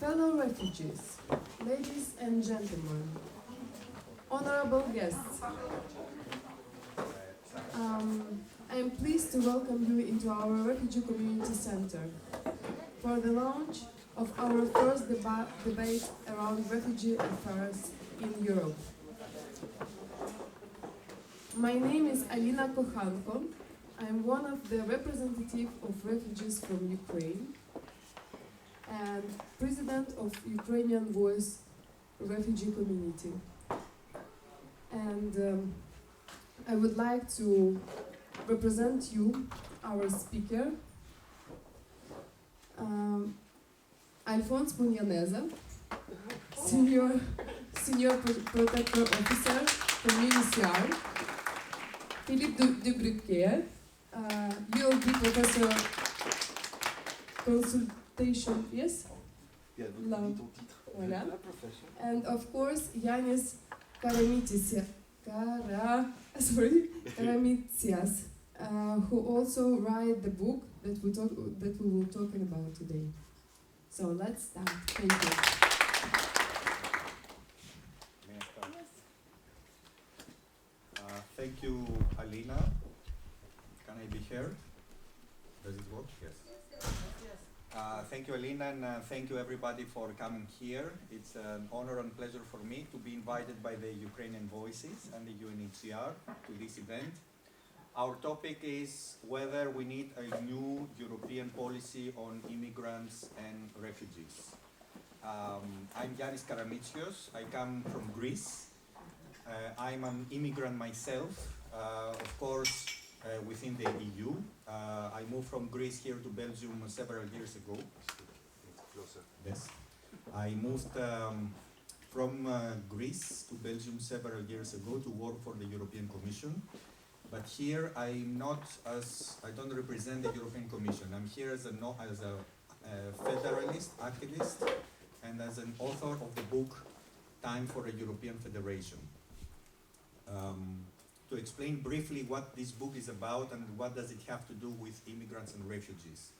Fellow refugees, ladies and gentlemen, honorable guests, I am pleased to welcome you into our Refugee Community Center for the launch of our first debate around refugee affairs in Europe. My name is Alina Kokhanko. I am one of the representatives of refugees from Ukraine and president of Ukrainian Voices refugee community. And I would like to represent you, our speaker, Alphonse Munyanesa, senior protector officer from UNHCR, Philippe de Bruycker, ULB professor consultation, yes? Voilà. And of course, Yannis Karamitsios, who also write the book that we will talking about today. So let's start. Thank you. May I start? Yes. Thank you, Alina. Can I be heard? Does it work? Yes. Thank you, Alina, and thank you everybody for coming here. It's an honor and pleasure for me to be invited by the Ukrainian Voices and the UNHCR to this event. Our topic is whether we need a new European policy on immigrants and refugees. I'm Yannis Karamitsios. I come from Greece. I'm an immigrant myself, of course, within the EU. I moved from Greece here to Belgium several years ago. Yes. I moved from Greece to Belgium several years ago to work for the European Commission. But here I don't represent the European Commission. I'm here as a federalist, activist, and as an author of the book Time for a European Federation. To explain briefly what this book is about and what does it have to do with immigrants and refugees.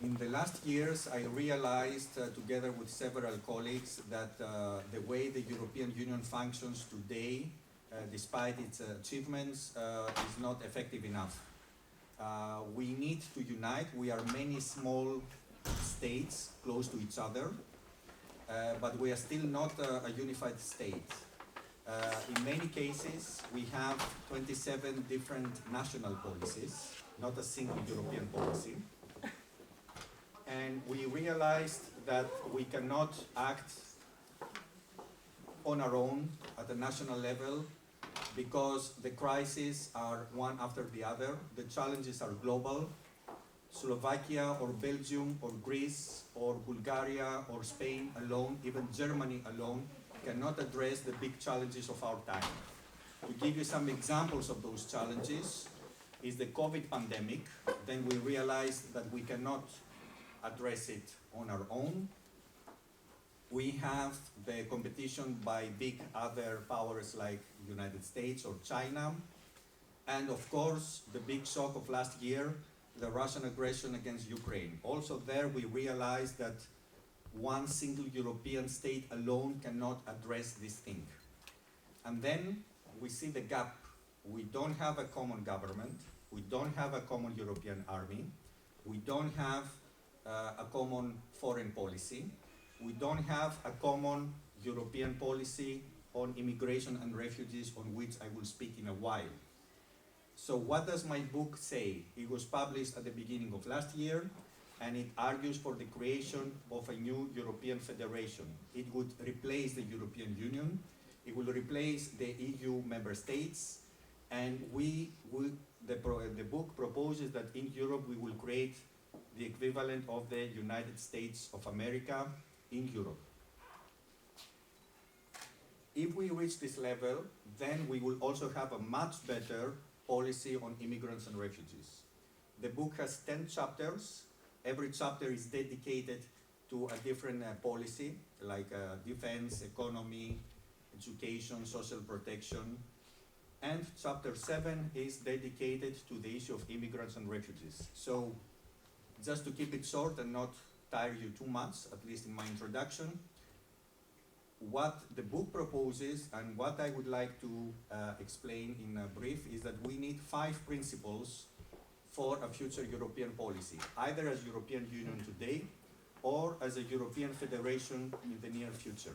In the last years, I realized, together with several colleagues, that the way the European Union functions today, despite its achievements, is not effective enough. We need to unite. We are many small states close to each other, but we are still not a unified state. In many cases, we have 27 different national policies, not a single European policy. And we realized that we cannot act on our own at the national level because the crises are one after the other. The challenges are global. Slovakia or Belgium or Greece or Bulgaria or Spain alone, even Germany alone, cannot address the big challenges of our time. To give you some examples of those challenges is the COVID pandemic. Then we realized that we cannot address it on our own. We have the competition by big other powers like United States or China. And of course, the big shock of last year, the Russian aggression against Ukraine. Also there we realized that one single European state alone cannot address this thing. And then we see the gap. We don't have a common government. We don't have a common European army. We don't have a common foreign policy. We don't have a common European policy on immigration and refugees, on which I will speak in a while. So what does my book say? It was published at the beginning of last year, and it argues for the creation of a new European Federation. It would replace the European Union. It will replace the EU member states, and the book proposes that in Europe we will create the equivalent of the United States of America in Europe. If we reach this level, then we will also have a much better policy on immigrants and refugees. The book has 10 chapters. Every chapter is dedicated to a different policy, like defense, economy, education, social protection. And chapter 7 is dedicated to the issue of immigrants and refugees. So just to keep it short and not tire you too much, at least in my introduction. What the book proposes and what I would like to explain in a brief is that we need 5 principles for a future European policy, either as European Union today or as a European Federation in the near future.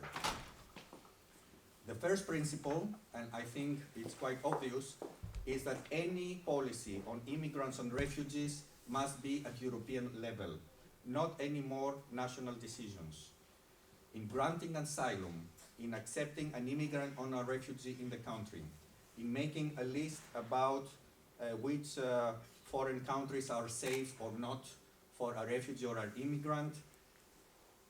The first principle, and I think it's quite obvious, is that any policy on immigrants and refugees must be at European level, not any more national decisions. In granting asylum, in accepting an immigrant or a refugee in the country, in making a list about which foreign countries are safe or not for a refugee or an immigrant,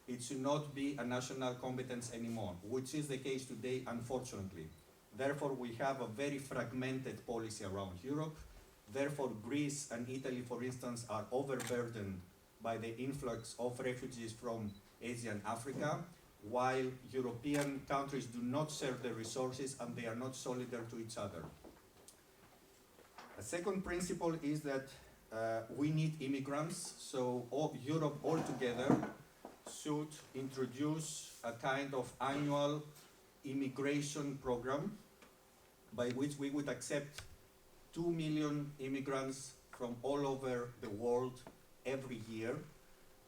it should not be a national competence anymore, which is the case today, unfortunately. Therefore, we have a very fragmented policy around Europe. Therefore, Greece and Italy, for instance, are overburdened by the influx of refugees from Asia and Africa, while European countries do not share the resources and they are not solidary to each other. A second principle is that we need immigrants, so Europe altogether should introduce a kind of annual immigration program by which we would accept 2 million immigrants from all over the world every year,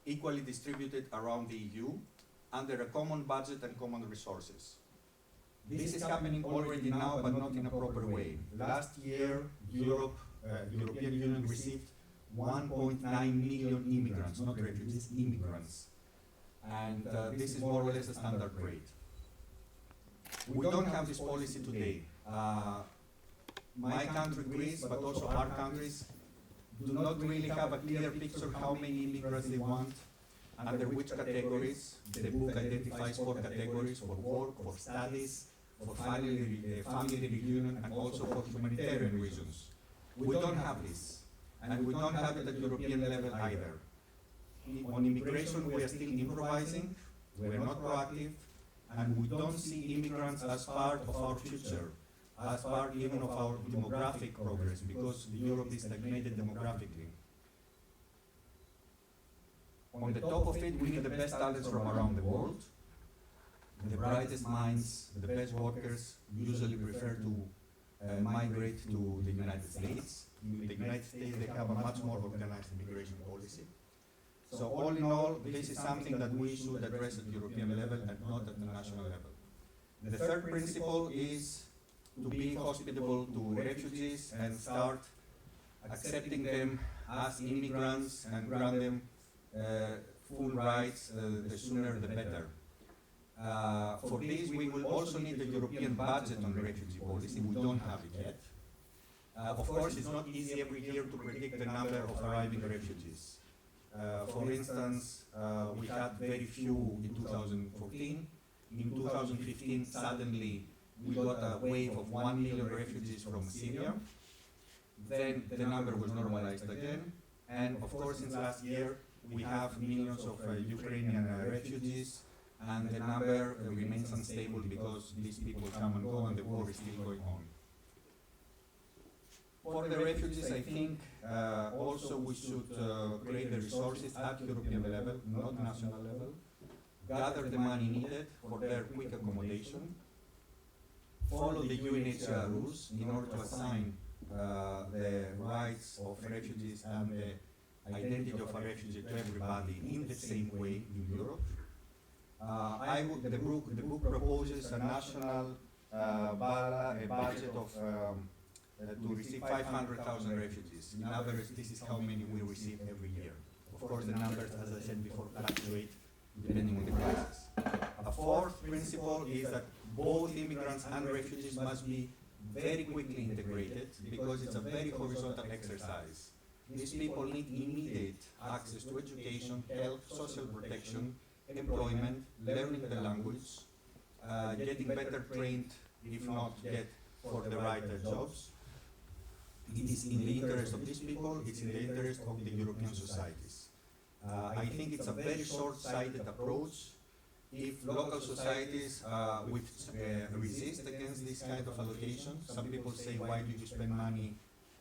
equally distributed around the EU, under a common budget and common resources. This is happening already now, but not in a proper way. Last year, European Union received 1.9 million immigrants, not refugees, immigrants. And this is more or less the standard rate. We don't have this policy today. My country, Greece, but also our countries, do not really have a clear picture how many immigrants they want, under which categories. The book identifies 4 categories: for work, for studies, for family reunion, and also for humanitarian reasons. We don't have this, and we don't have it at European level either. On immigration, we are still improvising, we are not proactive, and we don't see immigrants as part of our future, as part even of our demographic progress, because Europe is stagnated demographically. On the top of it, we need the best talents from around the world. The brightest minds, the best workers usually prefer to migrate to the United States. In the United States, they have a much more organized immigration policy. So all in all, this is something that we should address at European level and not at the national level. The third principle is to be hospitable to refugees and start accepting them as immigrants and grant them full rights, the sooner the better. For this, we will also need a European budget on refugee policy. We don't have it yet. Of course, it's not easy every year to predict the number of arriving refugees. For instance, we had very few in 2014. In 2015, suddenly, we got a wave of 1 million refugees from Syria. Then the number was normalized again. And of course, since last year, we have millions of Ukrainian refugees, and the number remains unstable because these people come and go and the war is still going on. For the refugees, I think also we should create the resources at European level, not national level, gather the money needed for their quick accommodation, follow the UNHCR rules in order to assign the rights of refugees and the identity of a refugee to everybody in the same way in Europe. The book proposes a national budget of to receive 500,000 refugees. In average, this is how many we receive every year. Of course, the numbers, as I said before, fluctuate depending on the crisis. A fourth principle is that both immigrants and refugees must be very quickly integrated because it's a very horizontal exercise. These people need immediate access to education, health, social protection, employment, learning the language, getting better trained, if not yet, for the right jobs. It is in the interest of these people, it's in the interest of the European societies. I think it's a very short-sighted approach if local societies resist against this kind of allocation. Some people say, why do you spend money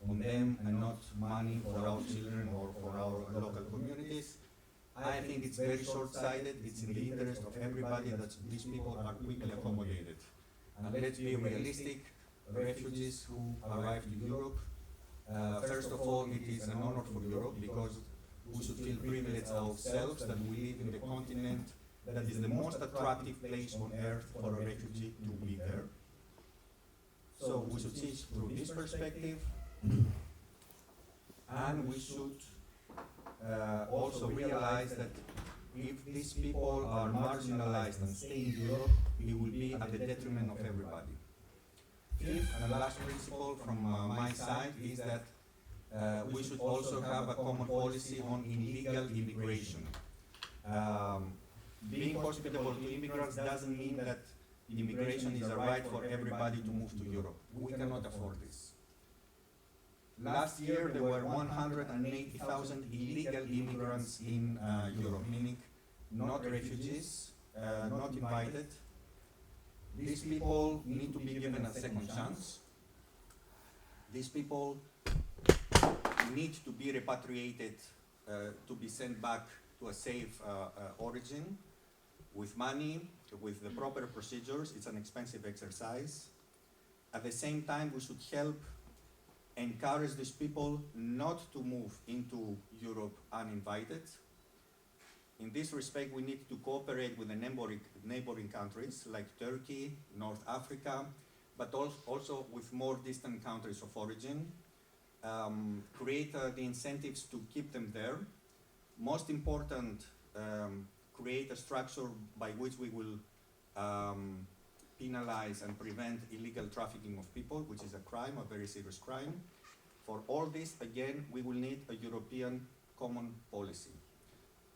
on them and not money for our children or for our local communities? I think it's very short-sighted. It's in the interest of everybody that these people are quickly accommodated. And let's be realistic, refugees who arrive to Europe, first of all, it is an honor for Europe because we should feel privileged ourselves that we live in the continent that is the most attractive place on earth for a refugee to be there. So we should see it through this perspective, and we should also realize that if these people are marginalized and stay in Europe, it will be at the detriment of everybody. Fifth and last principle from my side is that we should also have a common policy on illegal immigration. Being hospitable to immigrants doesn't mean that immigration is a right for everybody to move to Europe. We cannot afford this. Last year there were 180,000 illegal immigrants in Europe, meaning not refugees, not invited. These people need to be given a second chance. These people need to be repatriated, to be sent back to a safe origin with money, with the proper procedures. It's an expensive exercise. At the same time, we should help encourage these people not to move into Europe uninvited. In this respect, we need to cooperate with the neighboring countries like Turkey, North Africa, but also with more distant countries of origin. Create the incentives to keep them there. Most important, create a structure by which we will penalize and prevent illegal trafficking of people, which is a crime, a very serious crime. For all this, again, we will need a European common policy.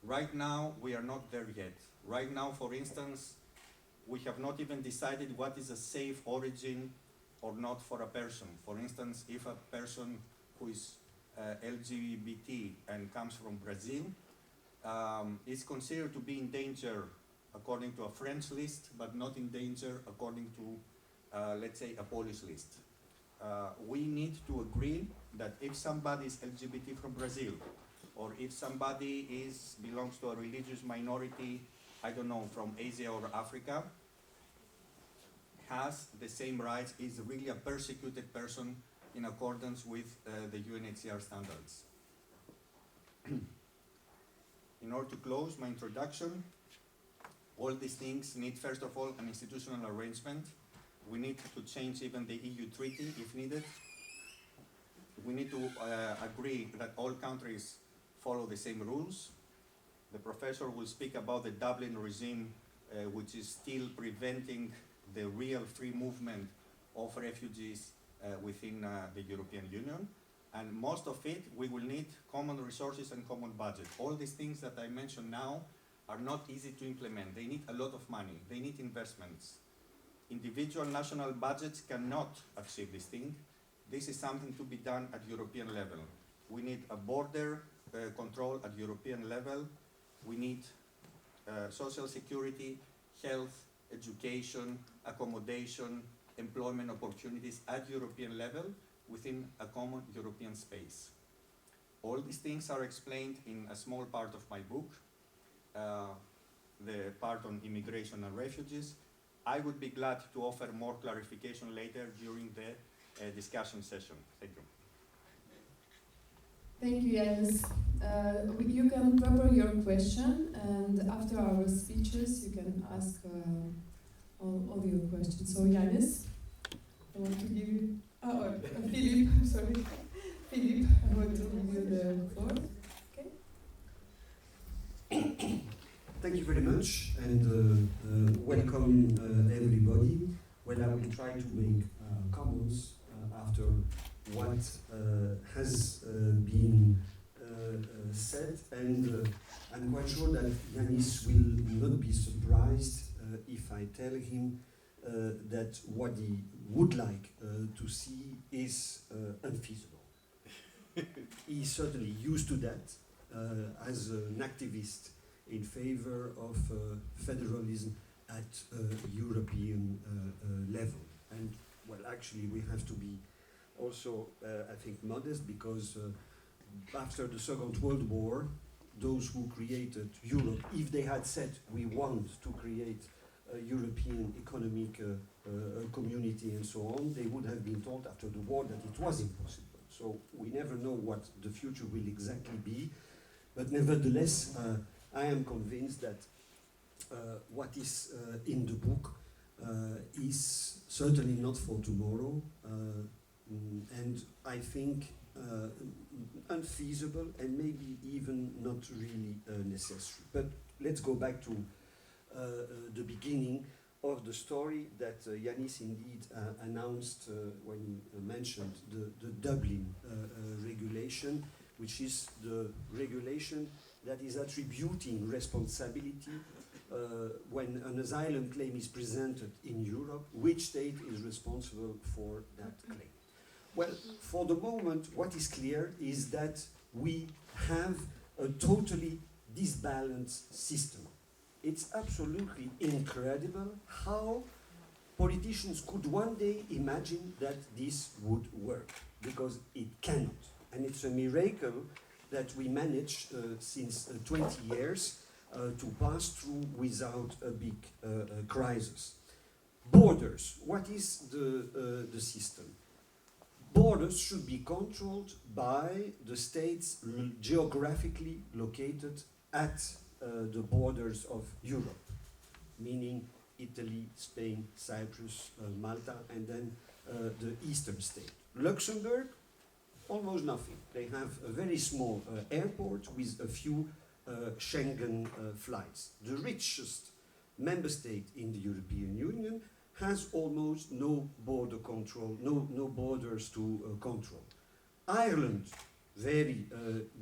Right now, we are not there yet. Right now, for instance, we have not even decided what is a safe origin or not for a person. For instance, if a person who is LGBT and comes from Brazil is considered to be in danger according to a French list, but not in danger according to, let's say, a Polish list. We need to agree that if somebody is LGBT from Brazil, or if somebody belongs to a religious minority, I don't know, from Asia or Africa, has the same rights, is really a persecuted person in accordance with the UNHCR standards. In order to close my introduction, all these things need, first of all, an institutional arrangement. We need to change even the EU treaty if needed. We need to agree that all countries follow the same rules. The professor will speak about the Dublin regime, which is still preventing the real free movement of refugees within the European Union. And most of it, we will need common resources and common budget. All these things that I mentioned now are not easy to implement. They need a lot of money. They need investments. Individual national budgets cannot achieve this thing. This is something to be done at European level. We need a border control at European level. We need social security, health, education, accommodation, employment opportunities at European level within a common European space. All these things are explained in a small part of my book, the part on immigration and refugees. I would be glad to offer more clarification later during the discussion session. Thank you. Thank you, Yannis. You can prepare your question, and after our speeches, you can ask all your questions. So, Yannis, I want to give you, Philippe, sorry. Philippe, I want to give you the floor. Okay. Thank you very much, and welcome everybody. Well, I will try to make comments after what has been said, and I'm quite sure that Yannis will not be surprised if I tell him that what he would like to see is unfeasible. He's certainly used to that as an activist in favor of federalism at European level. And well, actually, we have to be also, I think, modest, because after the Second World War, those who created Europe, if they had said we want to create a European economic community and so on, they would have been told after the war that it was impossible. So we never know what the future will exactly be, but nevertheless, I am convinced that what is in the book is certainly not for tomorrow, and I think unfeasible and maybe even not really necessary. But let's go back to the beginning of the story that Yannis indeed announced when he mentioned the Dublin regulation, which is the regulation that is attributing responsibility when an asylum claim is presented in Europe, which state is responsible for that claim. Well, for the moment, what is clear is that we have a totally disbalanced system. It's absolutely incredible how politicians could one day imagine that this would work, because it cannot. And it's a miracle that we managed since 20 years to pass through without a big crisis. Borders, what is the system? Borders should be controlled by the states geographically located at the borders of Europe, meaning Italy, Spain, Cyprus, Malta, and then the eastern state. Luxembourg, almost nothing. They have a very small airport with a few Schengen flights. The richest member state in the European Union has almost no border control, no borders to control. Ireland, very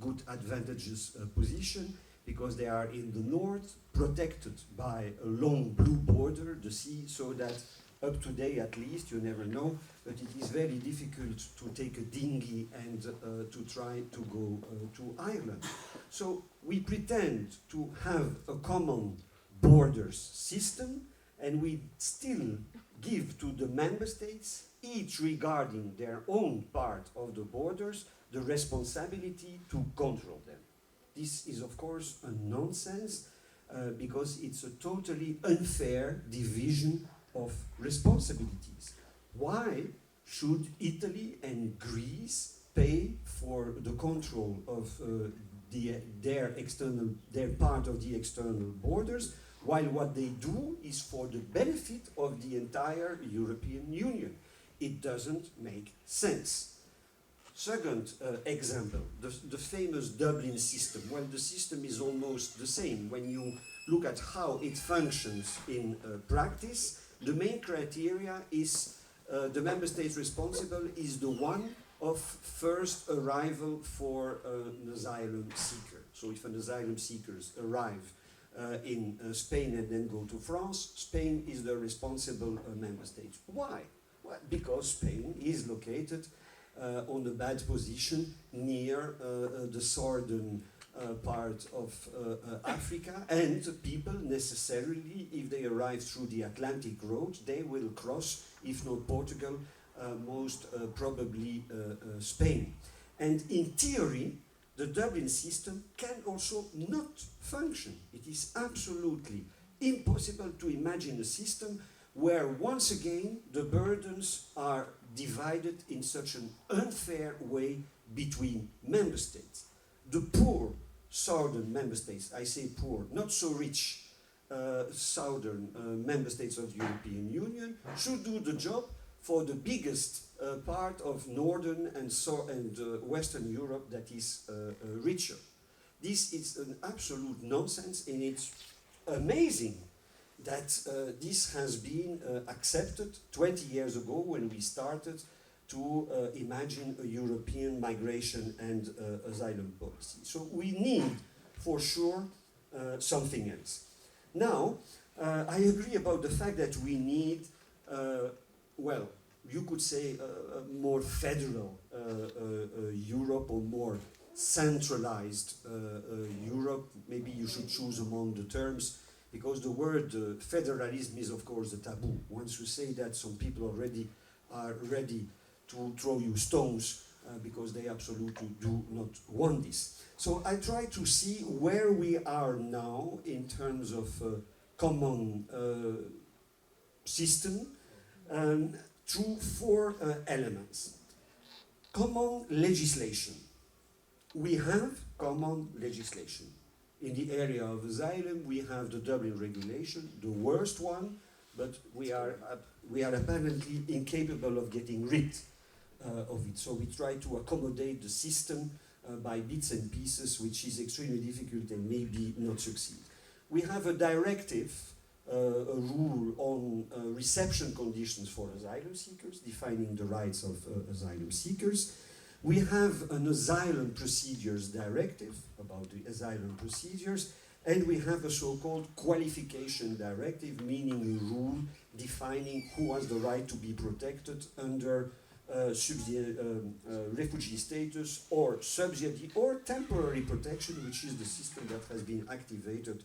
good advantageous position, because they are in the north, protected by a long blue border, the sea, so that up to date at least, you never know, but it is very difficult to take a dinghy and to try to go to Ireland. So we pretend to have a common borders system, and we still give to the member states, each regarding their own part of the borders, the responsibility to control them. This is, of course, a nonsense because it's a totally unfair division of responsibilities. Why should Italy and Greece pay for the control of their part of the external borders, while what they do is for the benefit of the entire European Union? It doesn't make sense. Second example, the famous Dublin system. Well, the system is almost the same. When you look at how it functions in practice, the main criteria is the member state responsible is the one of first arrival for an asylum seeker. So if an asylum seekers arrive in Spain and then go to France, Spain is the responsible member state. Why? Well, because Spain is located on a bad position near the southern part of Africa, and people necessarily, if they arrive through the Atlantic road, they will cross, if not Portugal, most probably Spain. And in theory, the Dublin system can also not function. It is absolutely impossible to imagine a system where once again the burdens are divided in such an unfair way between member states. The poor southern member states, I say poor, not so rich southern member states of the European Union, should do the job for the biggest part of northern and western Europe that is richer. This is an absolute nonsense, and it's amazing that this has been accepted 20 years ago when we started to imagine a European migration and asylum policy. So we need, for sure, something else. Now, I agree about the fact that we need, well, you could say a more federal Europe, or more centralized Europe. Maybe you should choose among the terms, because the word federalism is, of course, a taboo. Once you say that, some people already are ready to throw you stones because they absolutely do not want this. So I try to see where we are now in terms of common system through four elements. Common legislation. We have common legislation. In the area of asylum, we have the Dublin regulation, the worst one, but we are apparently incapable of getting rid of it. So we try to accommodate the system by bits and pieces, which is extremely difficult and maybe not succeed. We have a directive, a rule on reception conditions for asylum seekers, defining the rights of asylum seekers. We have an asylum procedures directive about the asylum procedures, and we have a so-called qualification directive, meaning a rule defining who has the right to be protected under refugee status or subsidy or temporary protection, which is the system that has been activated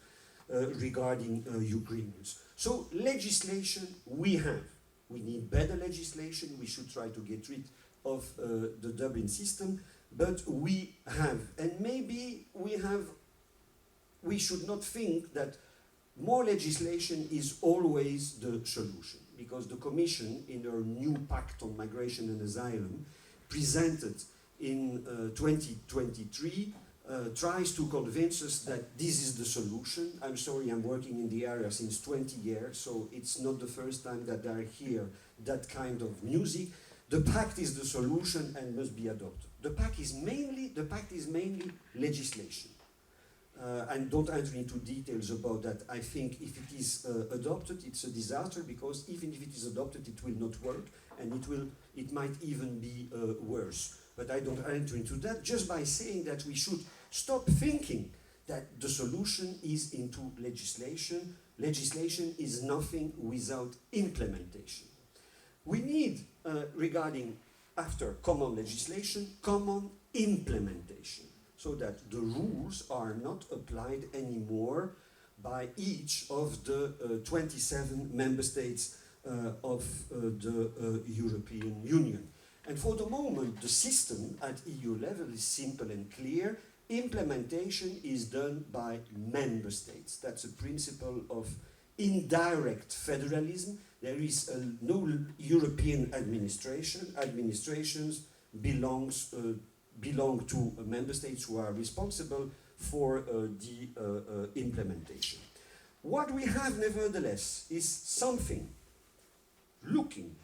regarding Ukrainians. So legislation we have. We need better legislation. We should try to get rid of the Dublin system, but we have, and maybe we should not think that more legislation is always the solution, because the Commission, in her new Pact on Migration and Asylum, presented in 2023, tries to convince us that this is the solution. I'm sorry, I'm working in the area since 20 years, so it's not the first time that I hear that kind of music. The pact is the solution and must be adopted. The pact is mainly legislation. And don't enter into details about that. I think if it is adopted, it's a disaster, because even if it is adopted, it will not work, and it might even be worse. But I don't enter into that, just by saying that we should stop thinking that the solution is into legislation. Legislation is nothing without implementation. We need, regarding after common legislation, common implementation, so that the rules are not applied anymore by each of the 27 member states of the European Union. And for the moment, the system at EU level is simple and clear. Implementation is done by member states. That's a principle of indirect federalism. There is no European administration. Administrations belong to member states who are responsible for the implementation. What we have, nevertheless, is something looking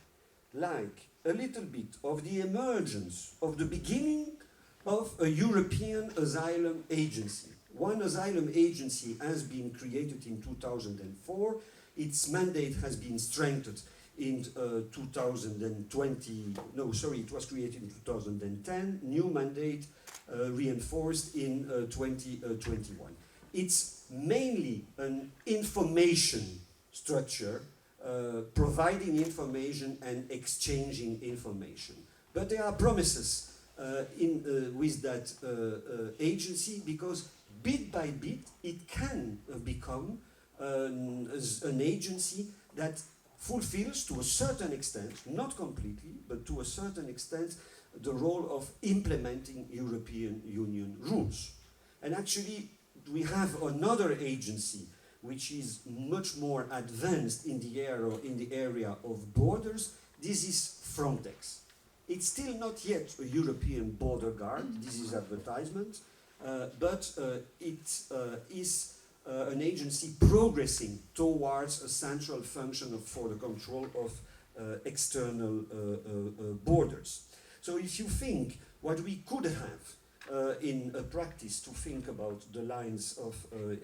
like a little bit of the emergence of the beginning of a European asylum agency. One asylum agency has been created in 2004. Its mandate has been strengthened in 2020. No, sorry, it was created in 2010. New mandate reinforced in 2021. It's mainly an information structure, providing information and exchanging information. But there are promises with that agency, because bit by bit it can become an agency that fulfills to a certain extent, not completely, but to a certain extent, the role of implementing European Union rules. And actually, we have another agency which is much more advanced in the area of borders. This is Frontex. It's still not yet a European border guard. This is advertisement, but it is an agency progressing towards a central function for the control of external borders. So if you think what we could have in practice, to think about the lines of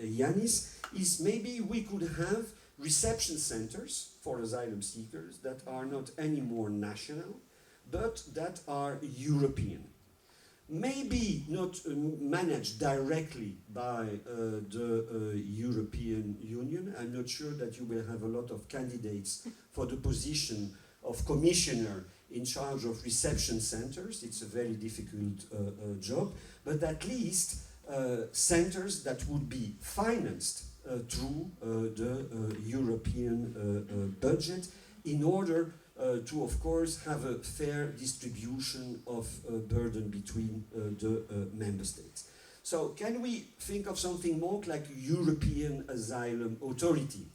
Yannis, is maybe we could have reception centers for asylum seekers that are not anymore national, but that are European. Maybe not managed directly by the European Union. I'm not sure that you will have a lot of candidates for the position of commissioner in charge of reception centers. It's a very difficult job, but at least centers that would be financed through the European budget, in order to, of course, have a fair distribution of burden between the member states. So can we think of something more like European Asylum Authority?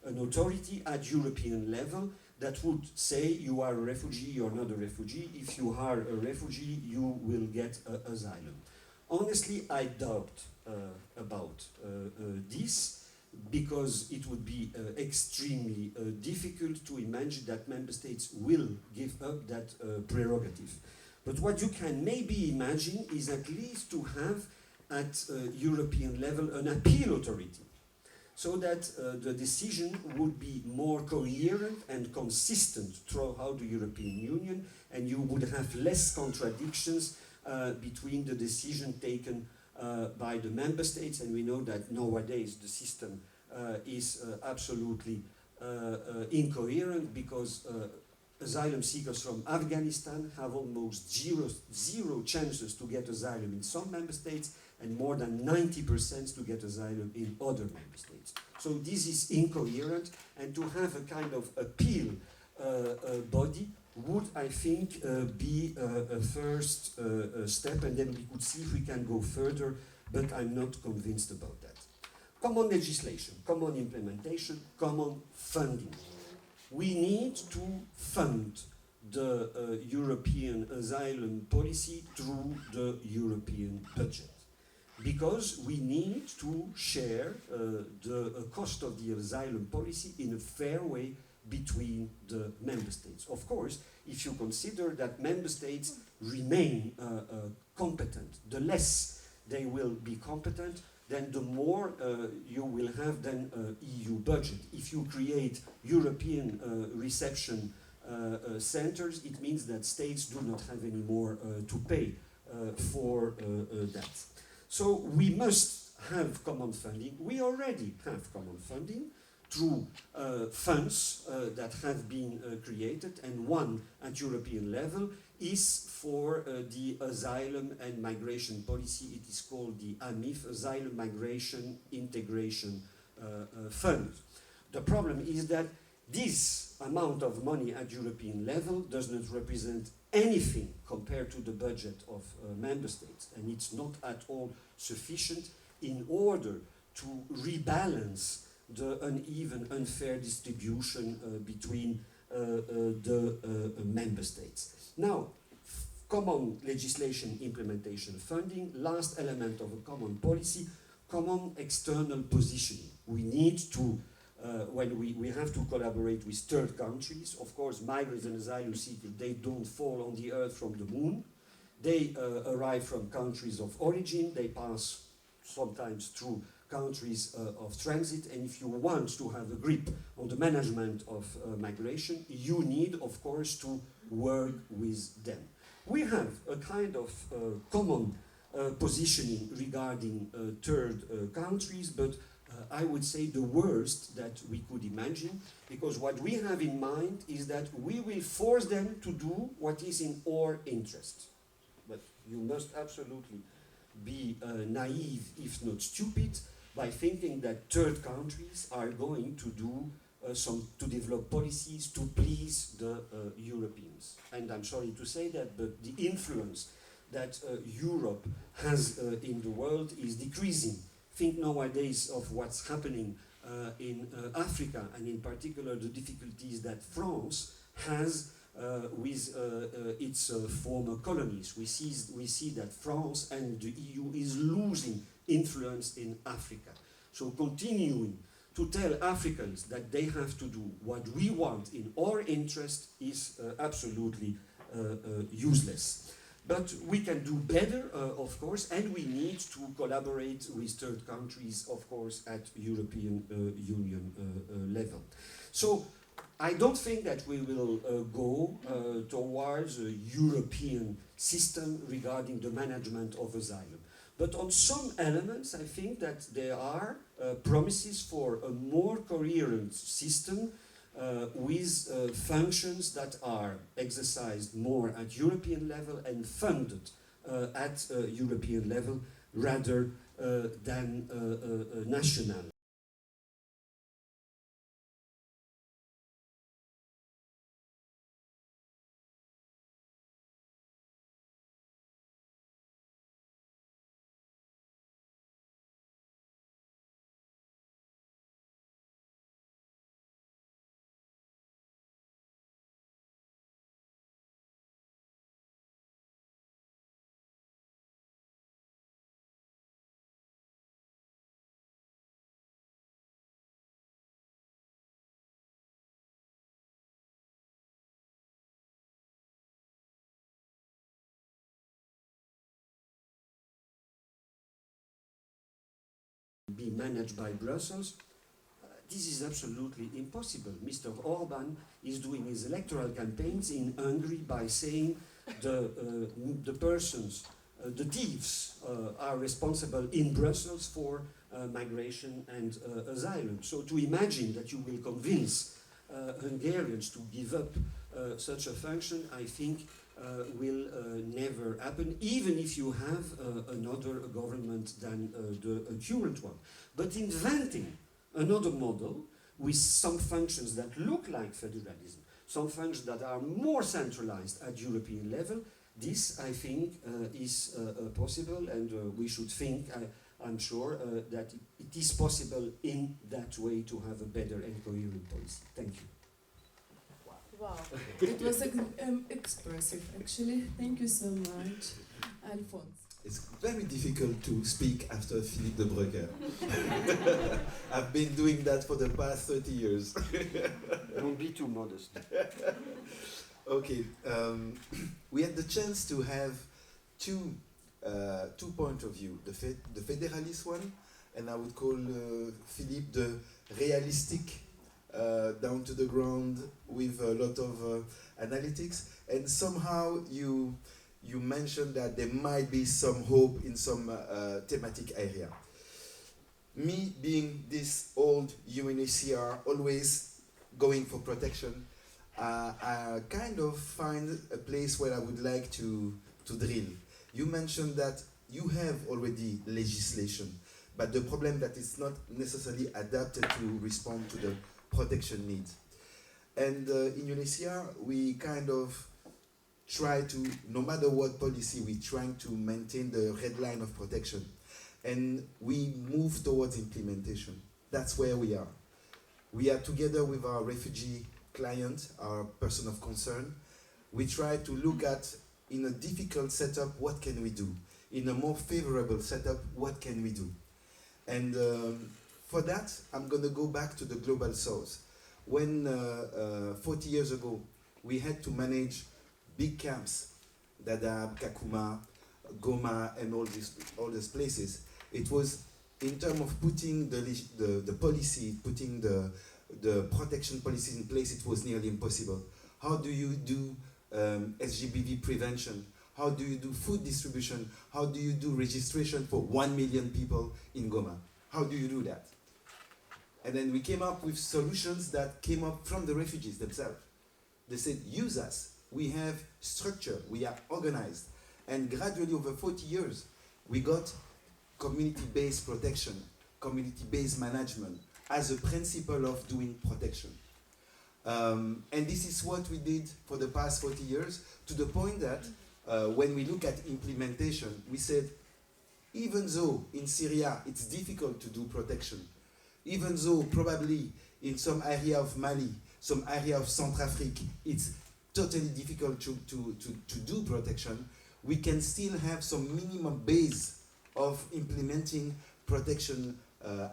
An authority at European level that would say you are a refugee, you're not a refugee. If you are a refugee, you will get asylum. Honestly, I doubt about this, because it would be extremely difficult to imagine that member states will give up that prerogative. But what you can maybe imagine is at least to have at European level an appeal authority, so that the decision would be more coherent and consistent throughout the European Union, and you would have less contradictions between the decision taken by the member states. And we know that nowadays the system is absolutely incoherent, because asylum seekers from Afghanistan have almost zero chances to get asylum in some member states, and more than 90% to get asylum in other member states. So this is incoherent, and to have a kind of appeal body would, I think, be a first step, and then we could see if we can go further, but I'm not convinced about that. Common legislation, common implementation, common funding. We need to fund the European asylum policy through the European budget, because we need to share the cost of the asylum policy in a fair way between the member states. Of course, if you consider that member states remain competent, the less they will be competent, then the more you will have then EU budget. If you create European reception centers, it means that states do not have any more to pay for that. So we must have common funding. We already have common funding through funds that have been created, and one at European level is for the asylum and migration policy. It is called the AMIF, Asylum Migration Integration Fund. The problem is that this amount of money at European level does not represent anything compared to the budget of member states, and it's not at all sufficient in order to rebalance the uneven, unfair distribution between the member states. Now, common legislation implementation funding, last element of a common policy, common external positioning. We need to, when we have to collaborate with third countries, of course, migrants and asylum seekers, they don't fall on the earth from the moon. They arrive from countries of origin, they pass sometimes through countries of transit, and if you want to have a grip on the management of migration, you need, of course, to work with them. We have a kind of common positioning regarding third countries, but I would say the worst that we could imagine, because what we have in mind is that we will force them to do what is in our interest. But you must absolutely be naive, if not stupid, by thinking that third countries are going to do to develop policies to please the Europeans. And I'm sorry to say that, but the influence that Europe has in the world is decreasing. Think nowadays of what's happening in Africa, and in particular the difficulties that France has with its former colonies. We see that France and the EU is losing influence in Africa. So continuing to tell Africans that they have to do what we want in our interest is absolutely useless. But we can do better, of course, and we need to collaborate with third countries, of course, at European Union level. So I don't think that we will go towards a European system regarding the management of asylum. But on some elements, I think that there are promises for a more coherent system with functions that are exercised more at European level and funded at European level rather than national. be managed by Brussels. This is absolutely impossible. Mr. Orban is doing his electoral campaigns in Hungary by saying the persons, the thieves, are responsible in Brussels for migration and asylum. So to imagine that you will convince Hungarians to give up such a function, I think will never happen, even if you have another government than the current one. But inventing another model with some functions that look like federalism, some functions that are more centralized at European level, this, I think, is possible, and we should think, I'm sure, that it is possible in that way to have a better and coherent policy. Thank you. Wow, it was expressive, actually. Thank you so much, Alphonse. It's very difficult to speak after Philippe de Bruycker. I've been doing that for the past 30 years. Don't be too modest. Okay, we had the chance to have two points of view, the federalist one, and I would call Philippe the realistic, down to the ground with a lot of analytics, and somehow you mentioned that there might be some hope in some thematic area. Me being this old UNHCR, always going for protection, I kind of find a place where I would like to drill. You mentioned that you have already legislation, but the problem that it's not necessarily adapted to respond to the protection needs. And in UNHCR, we kind of try to, no matter what policy, we're trying to maintain the red line of protection. And we move towards implementation. That's where we are. We are together with our refugee client, our person of concern. We try to look at, in a difficult setup, what can we do? In a more favorable setup, what can we do? And for that, I'm going to go back to the global south. When 40 years ago, we had to manage big camps, Dadaab, Kakuma, Goma, and all these places, it was in terms of putting the policy, putting the protection policies in place, it was nearly impossible. How do you do SGBV prevention? How do you do food distribution? How do you do registration for 1 million people in Goma? How do you do that? And then we came up with solutions that came up from the refugees themselves. They said, use us. We have structure. We are organized. And gradually, over 40 years, we got community-based protection, community-based management as a principle of doing protection. And this is what we did for the past 40 years, to the point that when we look at implementation, we said, even though in Syria it's difficult to do protection, even though probably in some area of Mali, some area of Centrafrique, it's totally difficult to do protection, we can still have some minimum base of implementing protection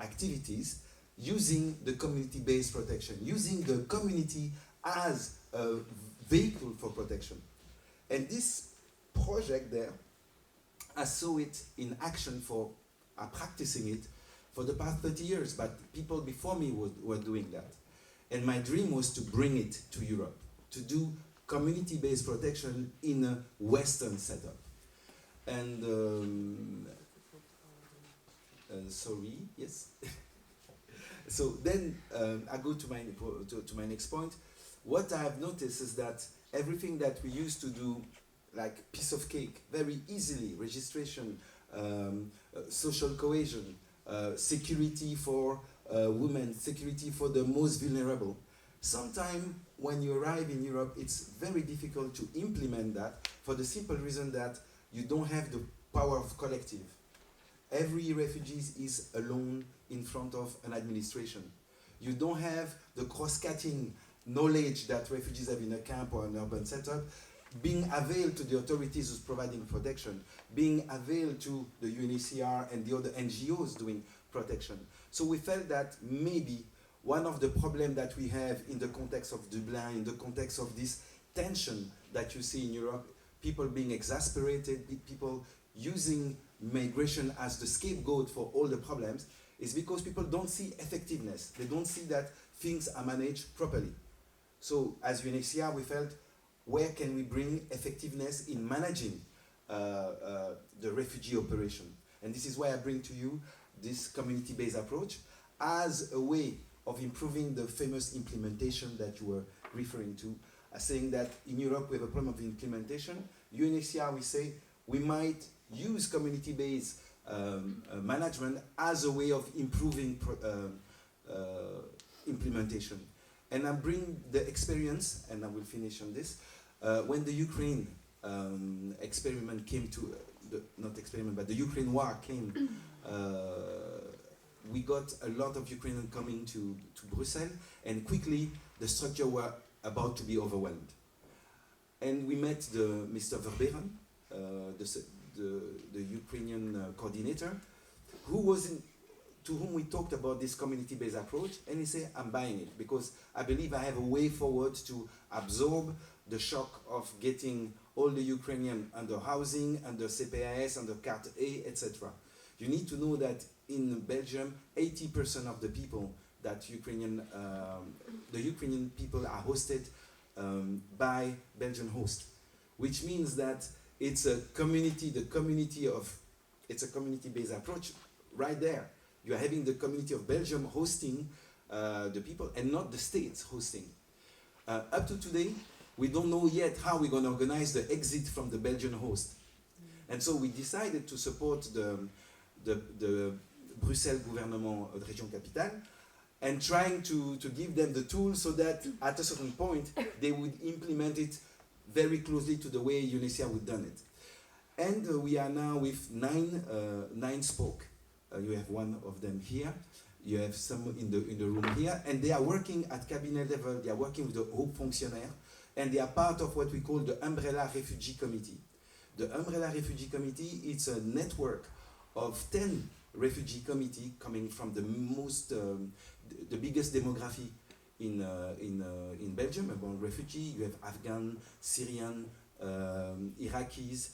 activities using the community-based protection, using the community as a vehicle for protection. And this project there, I saw it in action for practicing it for the past 30 years, but people before me were doing that. And my dream was to bring it to Europe, to do community-based protection in a Western setup. And sorry, yes. So then I go to my next point. What I have noticed is that everything that we used to do, like piece of cake, very easily, registration, social cohesion, security for women, security for the most vulnerable. Sometimes when you arrive in Europe, it's very difficult to implement that for the simple reason that you don't have the power of collective. Every refugee is alone in front of an administration. You don't have the cross-cutting knowledge that refugees have in a camp or an urban setup, being availed to the authorities who's providing protection, being availed to the UNHCR and the other NGOs doing protection. So we felt that maybe one of the problems that we have in the context of Dublin, in the context of this tension that you see in Europe, people being exasperated, people using migration as the scapegoat for all the problems, is because people don't see effectiveness. They don't see that things are managed properly. So as UNHCR, we felt, where can we bring effectiveness in managing the refugee operation? And this is why I bring to you this community-based approach as a way of improving the famous implementation that you were referring to, saying that in Europe we have a problem of implementation. UNHCR, we say, we might use community-based management as a way of improving implementation. And I bring the experience, and I will finish on this, when the Ukraine experiment came to, not experiment, but the Ukraine war came, we got a lot of Ukrainians coming to Brussels, and quickly the structure were about to be overwhelmed. And we met Mr. Verberen, the Ukrainian coordinator, to whom we talked about this community-based approach, and he said, I'm buying it, because I believe I have a way forward to absorb the shock of getting all the Ukrainians under housing, under CPAS, under Carte A, etc. You need to know that in Belgium, 80% of the people that the Ukrainian people are hosted by Belgian hosts, which means that it's a community, it's a community-based approach right there. You are having the community of Belgium hosting the people and not the states hosting. Up to today, we don't know yet how we're going to organize the exit from the Belgian host. And so we decided to support the Bruxelles gouvernement of the Région Capitale and trying to give them the tools so that at a certain point they would implement it very closely to the way UNHCR would done it. And we are now with nine spoke. You have one of them here. You have some in the room here, and they are working at cabinet level. They are working with the haut fonctionnaires, and they are part of what we call the Umbrella Refugee Committee. The Umbrella Refugee Committee is a network of 10 refugee committees coming from the biggest demography in Belgium about refugee. You have Afghan, Syrian, Iraqis,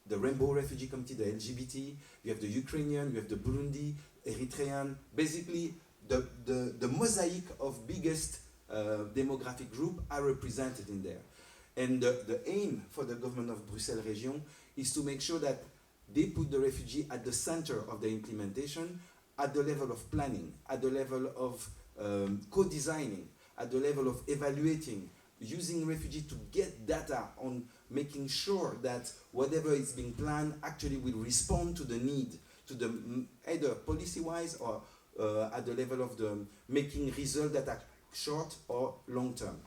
the Rainbow Refugee Committee, the LGBT. You have the Ukrainian, you have the Burundi, Eritrean. Basically, the mosaic of biggest demographic group are represented in there. And the aim for the government of Bruxelles Région is to make sure that they put the refugee at the center of the implementation, at the level of planning, at the level of co-designing, at the level of evaluating, using refugee to get data on making sure that whatever is being planned actually will respond to the need, to the either policy-wise or at the level of the making results that are short or long-term.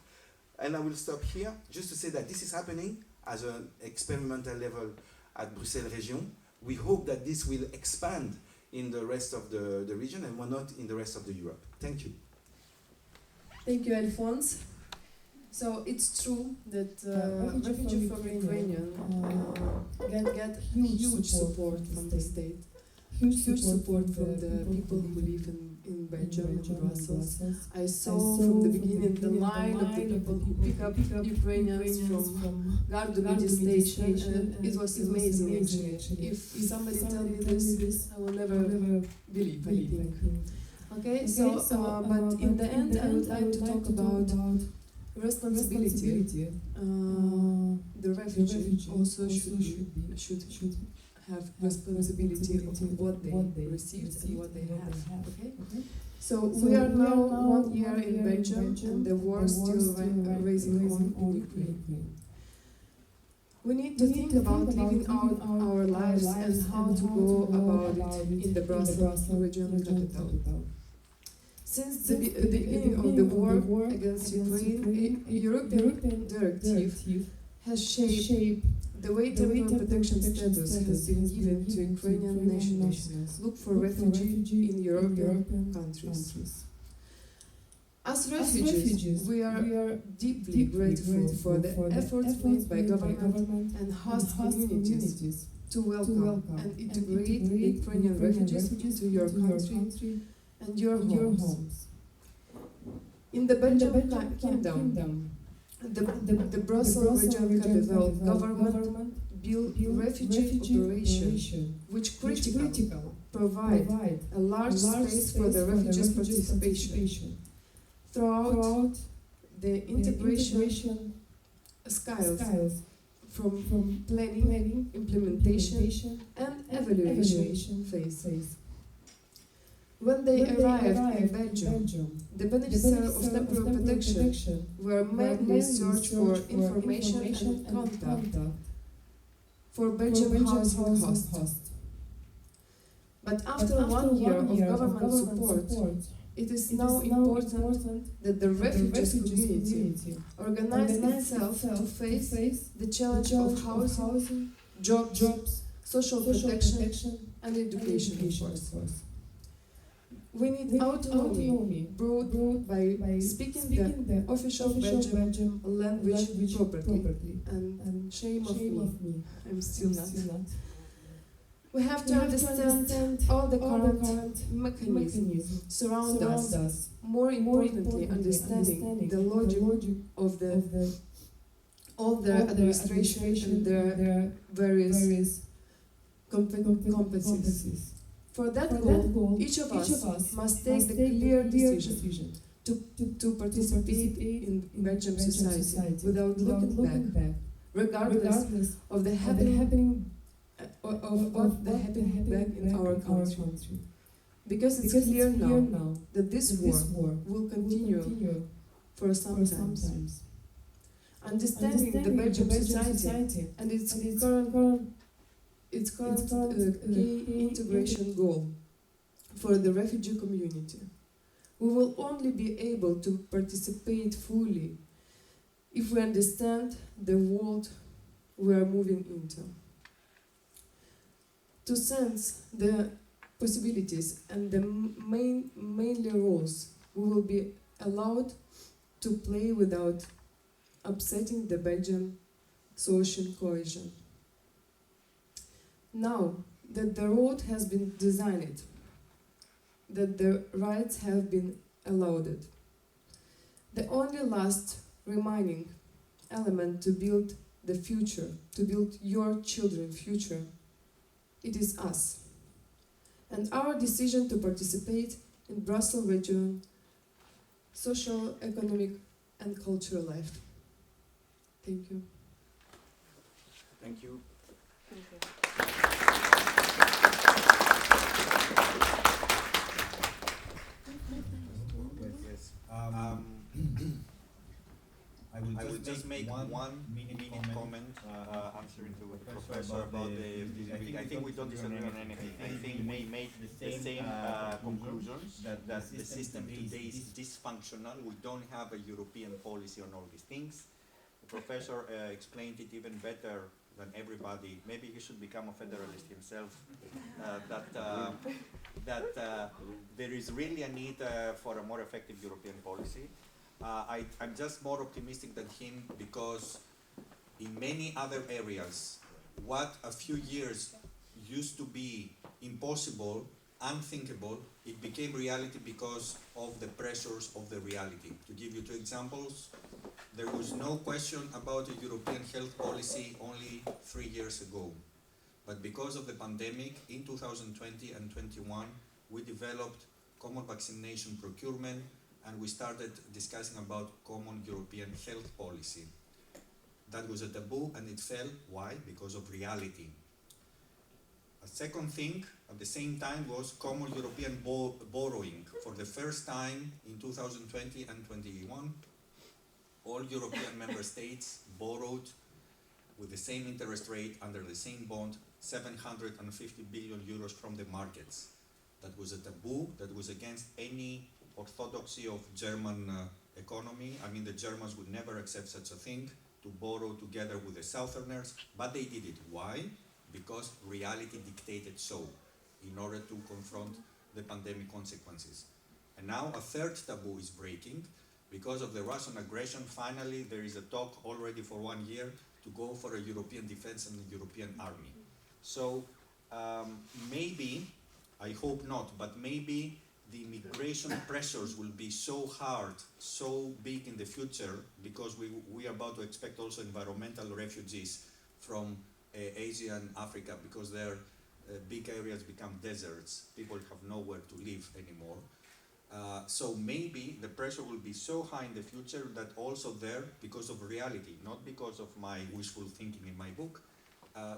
And I will stop here just to say that this is happening as an experimental level at Bruxelles Région. We hope that this will expand in the rest of the region and why not in the rest of the Europe. Thank you. Thank you, Alphonse. So it's true that refugees from Ukraine get huge support from the state, huge support from the people who live in Belgium and Brussels. I saw from the beginning the line of the people who pick up Ukrainians from Gare du Midi station, and it was amazing actually. If somebody tell me this, I will never believe anything. Okay, so but in the end I would like to talk about responsibility. The refugee also should have responsibility of what they received and what they have. Okay? So we are now 1 year in Belgium and the war still raising on in Ukraine. We need to think about living out our lives and how to go about it in the Brussels regional capital. Since the beginning of the war against Ukraine, a European directive has shaped the way temporary protection status has been given to Ukrainian nationals look for refugees in European countries. As refugees, we are deeply grateful for the efforts made by government and host communities to welcome and integrate Ukrainian refugees into your country and your homes. In the Belgian kingdom, the Brussels regional capital government build refugee operation, which critical provide a large space for the refugees' participation throughout the integration scales from planning, implementation, and evaluation phase. When they arrived in Belgium, the beneficiaries of temporary protection were mainly searched for information and contact for Belgium housing host. But after 1 year of government support, it is now important that the refugees community organize itself to face the challenge of housing, jobs, social protection, and education, of course. We need autonomy brought by speaking the official Belgian language properly. And shame of me, I'm still not. We have to understand all the current mechanisms surround us. More importantly, understanding the logic of all the administration and their various competencies. For that goal, each of us must take the clear decision to participate in Belgian society without looking back, regardless of the happening back in our country. Because it's clear now that this war will continue for some time. Understanding the Belgian society and its current key integration goal for the refugee community. We will only be able to participate fully if we understand the world we are moving into. To sense the possibilities and the mainly roles we will be allowed to play without upsetting the Belgian social cohesion. Now that the road has been designed, that the rights have been allowed, the only last remaining element to build the future, to build your children's future, it is us. And our decision to participate in Brussels region, social, economic, and cultural life. Thank you. Thank you. Yes. I will just make one minute comment answering to the professor about the. I think we don't disagree on anything. I think we made the same conclusions that the system today is dysfunctional. We don't have a European policy on all these things. The professor explained it even better than everybody. Maybe he should become a federalist himself. That there is really a need for a more effective European policy. I'm just more optimistic than him because in many other areas, what a few years used to be impossible, unthinkable, it became reality because of the pressures of the reality. To give you 2 examples, there was no question about a European health policy only 3 years ago. But because of the pandemic, in 2020 and 21, we developed common vaccination procurement, and we started discussing about common European health policy. That was a taboo, and it fell. Why? Because of reality. A second thing, at the same time, was common European borrowing. For the first time in 2020 and 21, all European member states borrowed with the same interest rate under the same bond, 750 billion euros from the markets. That was a taboo, that was against any orthodoxy of German economy. I mean, the Germans would never accept such a thing, to borrow together with the Southerners, but they did it. Why? Because reality dictated so, in order to confront the pandemic consequences. And now a third taboo is breaking. Because of the Russian aggression, finally there is a talk already for 1 year to go for a European defense and a European army. So maybe, I hope not, but maybe the immigration pressures will be so hard, so big in the future, because we are about to expect also environmental refugees from Asia and Africa, because their big areas become deserts. People have nowhere to live anymore. So maybe the pressure will be so high in the future that also there, because of reality, not because of my wishful thinking in my book,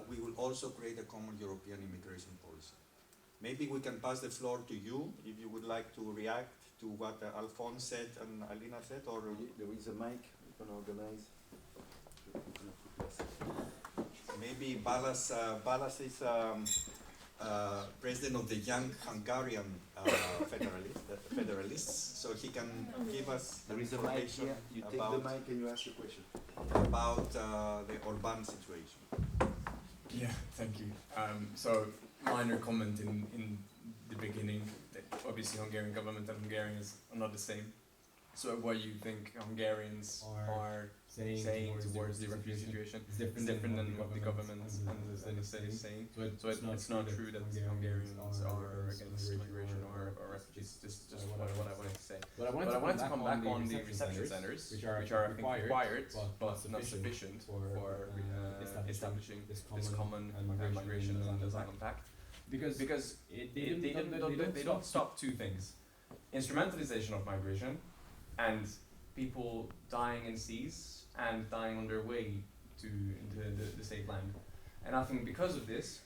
we will also create a common European immigration policy. Maybe we can pass the floor to you if you would like to react to what Alphonse said and Alina said, or There is a mic we can organize. maybe Balas is president of the Young Hungarian Federalists, so he can give us There is a mic information here. You take about, the mic and you ask your question. about the Orban situation. Yeah, thank you. So, minor comment in the beginning, that obviously Hungarian government and Hungarians are not the same. So what you think Hungarians are saying towards the refugee situation is different than what the government and the state is saying. So it's not true that Hungarians are against migration or refugees. Just what I wanted to say. But I wanted to come back on the reception centers, which are I think required, but not sufficient for establishing this common migration and asylum pact. Because they don't stop two things: instrumentalization of migration and people dying in seas and dying on their way into the safe land. And I think because of this,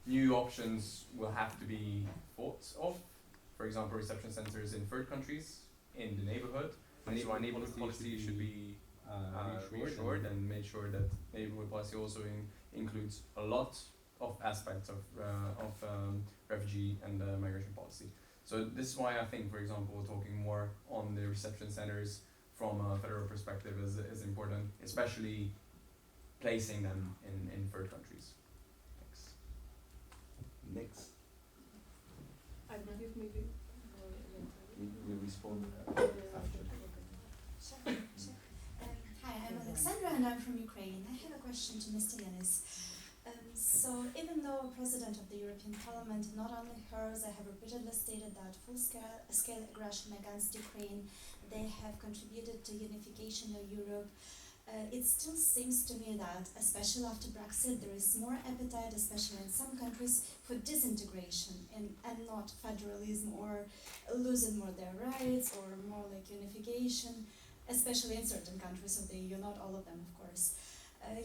new options will have to be thought of. For example, reception centers in third countries, in the neighborhood. And so our neighborhood policy should be reassured and made sure that neighborhood policy also includes a lot of aspects of refugee and migration policy. So this is why I think, for example, talking more on the reception centers from a federal perspective is important, especially placing them in third countries. Thanks. Next, I believe maybe. we respond after. Sure. Hi, I'm Alexandra and I'm from Ukraine. I have a question to Mr. Yannis. So even though President of the European Parliament, not only hers, I have repeatedly stated that full-scale aggression against Ukraine, they have contributed to unification of Europe, it still seems to me that, especially after Brexit, there is more appetite, especially in some countries, for disintegration and not federalism or losing more their rights or more like unification, especially in certain countries of the EU, not all of them, of course.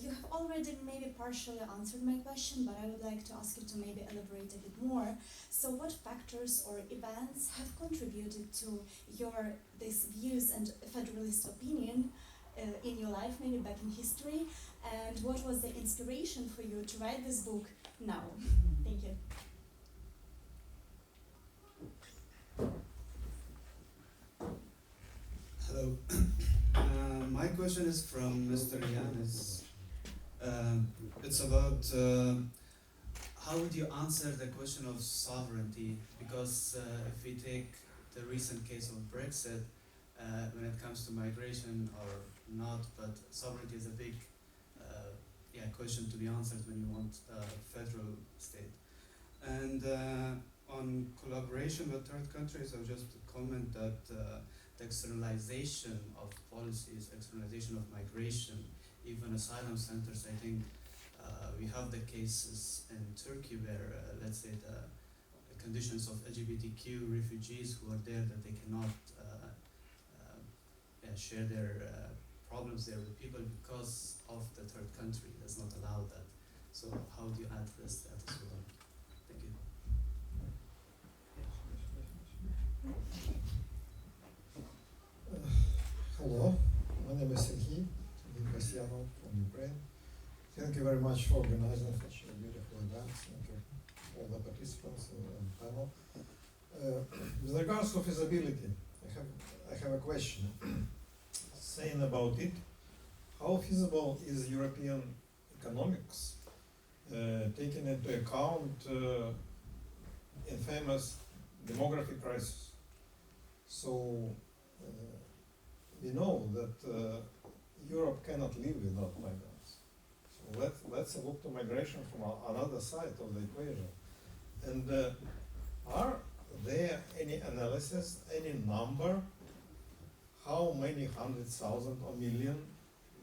You have already maybe partially answered my question, but I would like to ask you to maybe elaborate a bit more. So what factors or events have contributed to these views and federalist opinion in your life, maybe back in history, and what was the inspiration for you to write this book now? Thank you. Hello. My question is from Mr. Yannis. It's about how would you answer the question of sovereignty? Because if we take the recent case of Brexit, when it comes to migration or not, but sovereignty is a big question to be answered when you want a federal state. And on collaboration with third countries, I'll just comment that the externalization of policies, externalization of migration, even asylum centers, I think we have the cases in Turkey where, let's say, the conditions of LGBTQ refugees who are there, that they cannot share their problems there with people because of the third country does not allow that. So how do you address that as well? Thank you. Hello, my name is Serhiy from Ukraine. Thank you very much for organizing such a beautiful event. Thank you all the participants and panel. With regards to feasibility, I have a question. Saying about it, how feasible is European economics, taking into account infamous demographic crisis? So we know that Europe cannot live without migrants. So let's look to migration from another side of the equation. And are there any analysis, any number, how many 100,000 or million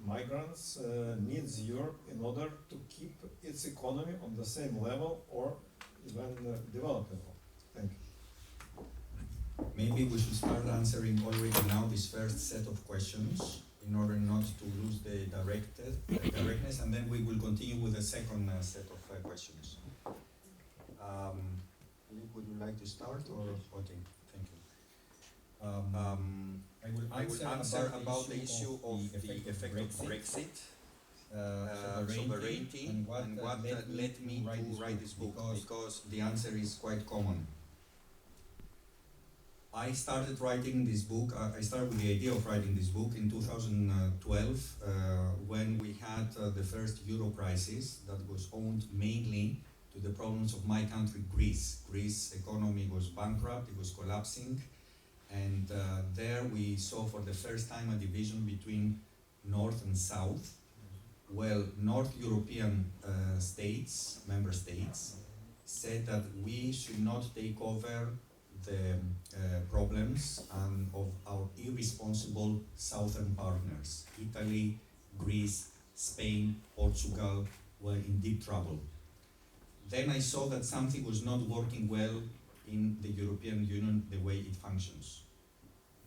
migrants needs Europe in order to keep its economy on the same level or even developing? Thank you. Maybe we should start answering already now this first set of questions in order not to lose the directness, and then we will continue with the second set of questions. Philippe, would you like to start or okay? Thank you. I will answer about the issue of the effect of Brexit, sovereignty, and what led me to write this book, because the answer is quite common. I started writing this book, I started with the idea of writing this book in 2012 when we had the first Euro crisis that was owed mainly to the problems of my country, Greece. Greece's economy was bankrupt, it was collapsing, and there we saw for the first time a division between North and South. Well, North European states, member states, said that we should not take over the problems of our irresponsible southern partners. Italy, Greece, Spain, Portugal were in deep trouble. Then I saw that something was not working well in the European Union the way it functions.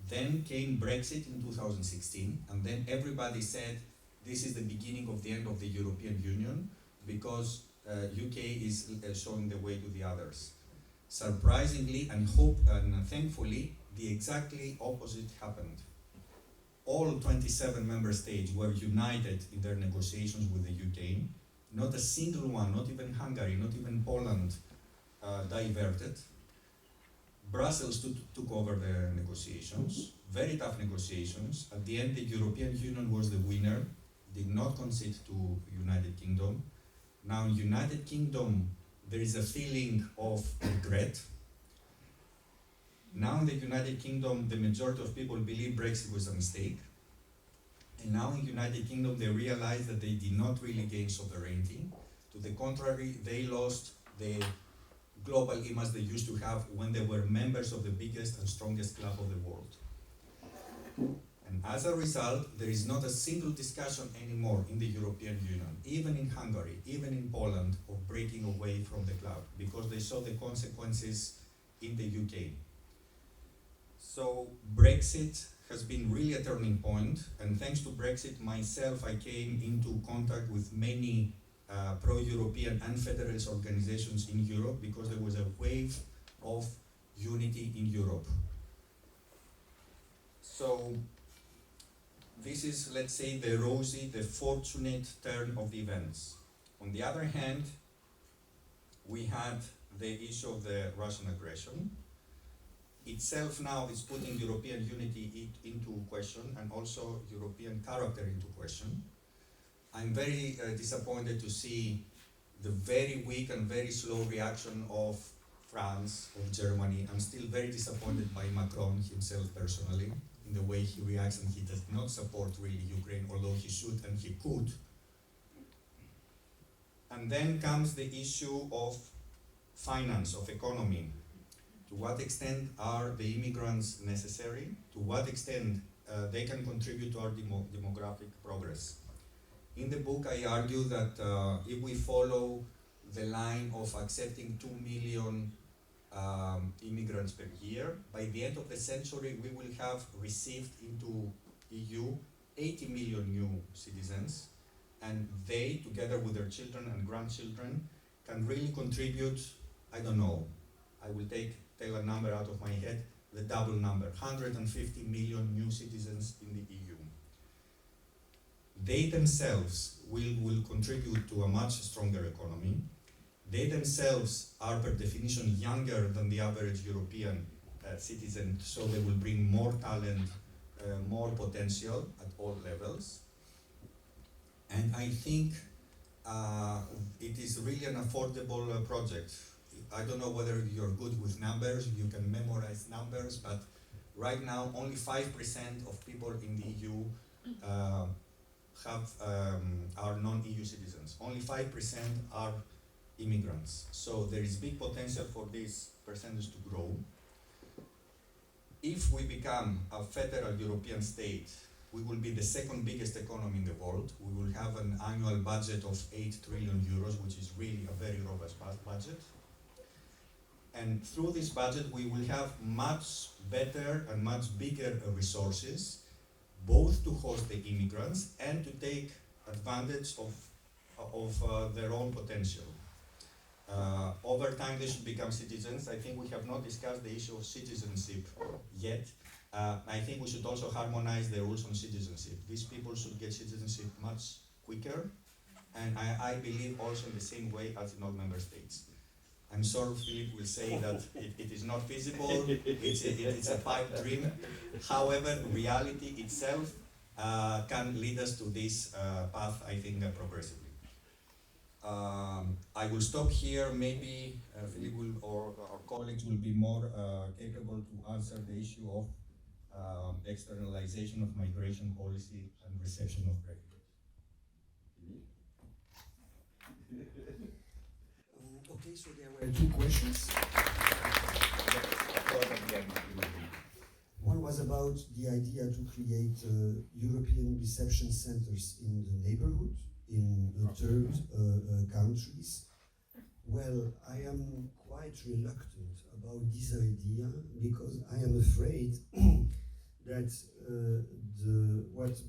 Then came Brexit in 2016, and then everybody said this is the beginning of the end of the European Union because UK is showing the way to the others. Surprisingly and thankfully, the exactly opposite happened. All 27 member states were united in their negotiations with the UK. Not a single one, not even Hungary, not even Poland, diverted. Brussels took over the negotiations, very tough negotiations. At the end, the European Union was the winner, did not concede to United Kingdom. Now, in United Kingdom, there is a feeling of regret. Now in the United Kingdom, the majority of people believe Brexit was a mistake. And now in the United Kingdom, they realize that they did not really gain sovereignty. To the contrary, they lost the global image they used to have when they were members of the biggest and strongest club of the world. And as a result, there is not a single discussion anymore in the European Union, even in Hungary, even in Poland, of breaking away from the club, because they saw the consequences in the UK. So Brexit has been really a turning point, and thanks to Brexit myself, I came into contact with many pro-European and federalist organizations in Europe, because there was a wave of unity in Europe. So this is, let's say, the rosy, the fortunate turn of the events. On the other hand, we had the issue of the Russian aggression. Itself now is putting European unity into question, and also European character into question. I'm very disappointed to see the very weak and very slow reaction of France, of Germany. I'm still very disappointed by Macron himself personally, in the way he reacts, and he does not support really Ukraine, although he should and he could. And then comes the issue of finance, of economy. To what extent are the immigrants necessary? To what extent they can contribute to our demographic progress? In the book, I argue that if we follow the line of accepting 2 million immigrants per year, by the end of the century, we will have received into EU 80 million new citizens, and they, together with their children and grandchildren, can really contribute, I don't know, I will tell a number out of my head, the double number, 150 million new citizens in the EU. They themselves will contribute to a much stronger economy. They themselves are per definition younger than the average European citizen, so they will bring more talent, more potential at all levels. And I think it is really an affordable project. I don't know whether you're good with numbers, you can memorize numbers, but right now only 5% of people in the EU are non-EU citizens. Only 5% are immigrants. So there is big potential for this percentage to grow. If we become a federal European state we will be the second biggest economy in the world. We will have an annual budget of 8 trillion euros, which is really a very robust budget. And through this budget, we will have much better and much bigger resources, both to host the immigrants and to take advantage of their own potential. Over time, they should become citizens. I think we have not discussed the issue of citizenship yet. I think we should also harmonize the rules on citizenship. These people should get citizenship much quicker, and I believe also in the same way as in all member states. I'm sure Philippe will say that it is not feasible, it's a pipe dream. However, reality itself can lead us to this path, I think, progressively. I will stop here. Maybe Philippe will, or our colleagues will be more capable to answer the issue of externalization of migration policy and reception of refugees. Okay, so there were two questions. One was about the idea to create European reception centers in the neighborhood, in third countries. Well, I am quite reluctant about this idea because I am afraid that what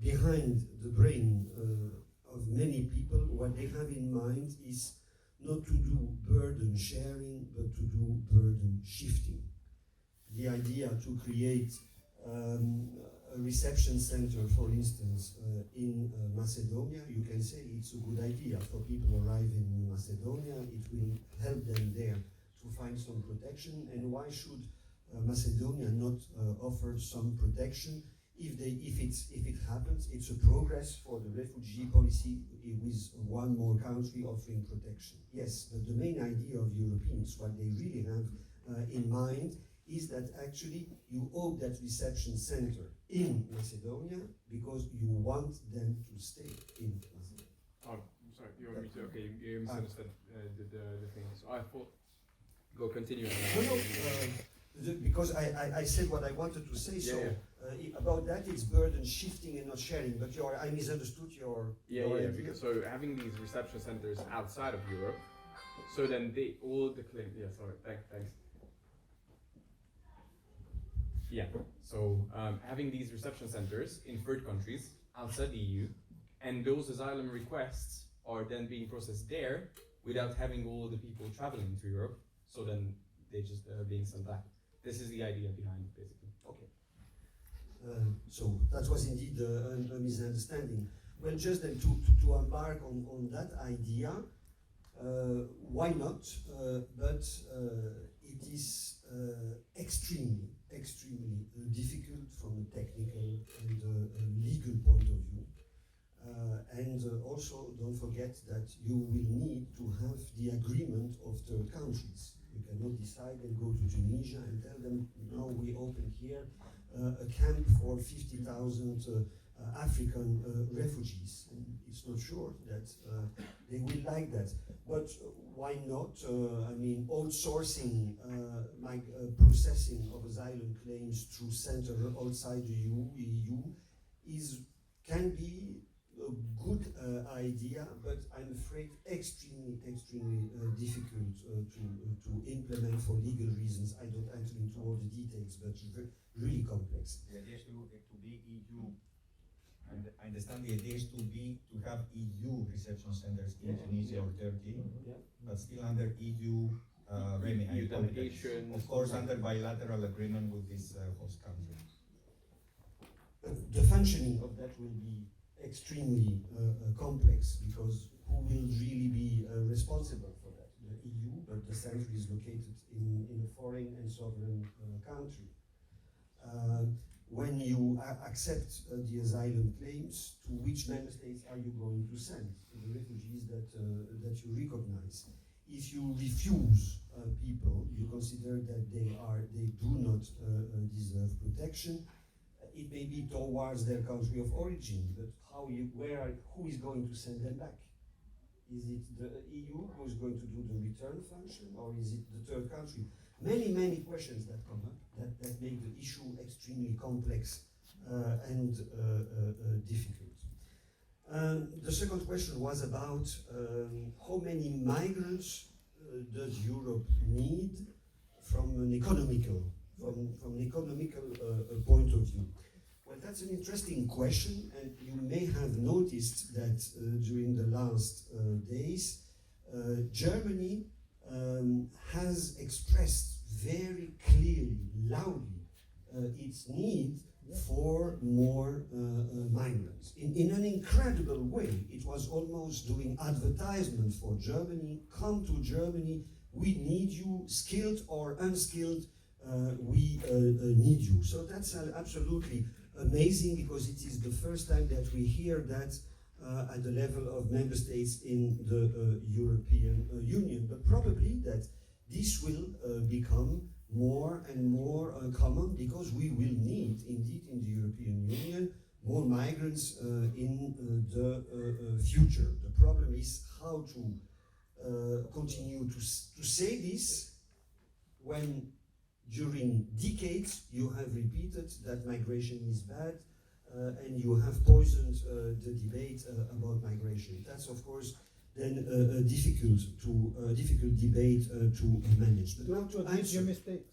behind the brain of many people, what they have in mind is not to do burden sharing, but to do burden shifting. The idea to create a reception center, for instance, in Macedonia, you can say it's a good idea for people arriving in Macedonia. It will help them there to find some protection. And why should Macedonia not offer some protection? If it happens, it's a progress for the refugee policy with one more country offering protection. Yes, but the main idea of Europeans, what they really have in mind, is that actually you own that reception center in Macedonia because you want them to stay in Macedonia. Oh, I'm sorry, you want me to, okay, you misunderstood the thing. So I thought, go continue. Because I said what I wanted to say, so about that it's burden shifting and not sharing, but I misunderstood your idea. Because so having these reception centers outside of Europe, so then thanks. Yeah, so having these reception centers in third countries outside the EU, and those asylum requests are then being processed there without having all the people traveling to Europe, so then they just being sent back. This is the idea behind it, basically. Okay. So that was indeed a misunderstanding. Well, just then to embark on that idea, why not? But it is extremely difficult from a technical and legal point of view. And also, don't forget that you will need to have the agreement of third countries. You cannot decide and go to Tunisia and tell them, now we open here a camp for 50,000 African refugees. And it's not sure that they will like that. But why not? Outsourcing processing of asylum claims through center outside the EU can be a good idea, but I'm afraid extremely difficult to implement for legal reasons. I don't enter into all the details, but really complex. The idea is to be EU, and I understand the idea is to have EU reception centers in Tunisia or Turkey, but still under EU EU delegation. Of course, under bilateral agreement with this host country. The functioning of that will be extremely complex because who will really be responsible for that? The EU, but the center is located in a foreign and sovereign country. When you accept the asylum claims, to which member states are you going to send the refugees that you recognize? If you refuse people, you consider that they do not deserve protection. It may be towards their country of origin, but who is going to send them back? Is it the EU who is going to do the return function, or is it the third country? Many questions that come up that make the issue extremely complex and difficult. The second question was about how many migrants does Europe need from an economical point of view. Well, that's an interesting question, and you may have noticed that during the last days, Germany has expressed very clearly, loudly, its need for more migrants. In an incredible way, it was almost doing advertisement for Germany. Come to Germany, we need you, skilled or unskilled, we need you. So that's absolutely amazing, because it is the first time that we hear that at the level of member states in the European Union. But probably that this will become more and more common, because we will need, indeed, in the European Union, more migrants in the future. The problem is how to continue to say this when during decades you have repeated that migration is bad, and you have poisoned the debate about migration. That's of course then a difficult debate to manage. But now to admit your mistakes.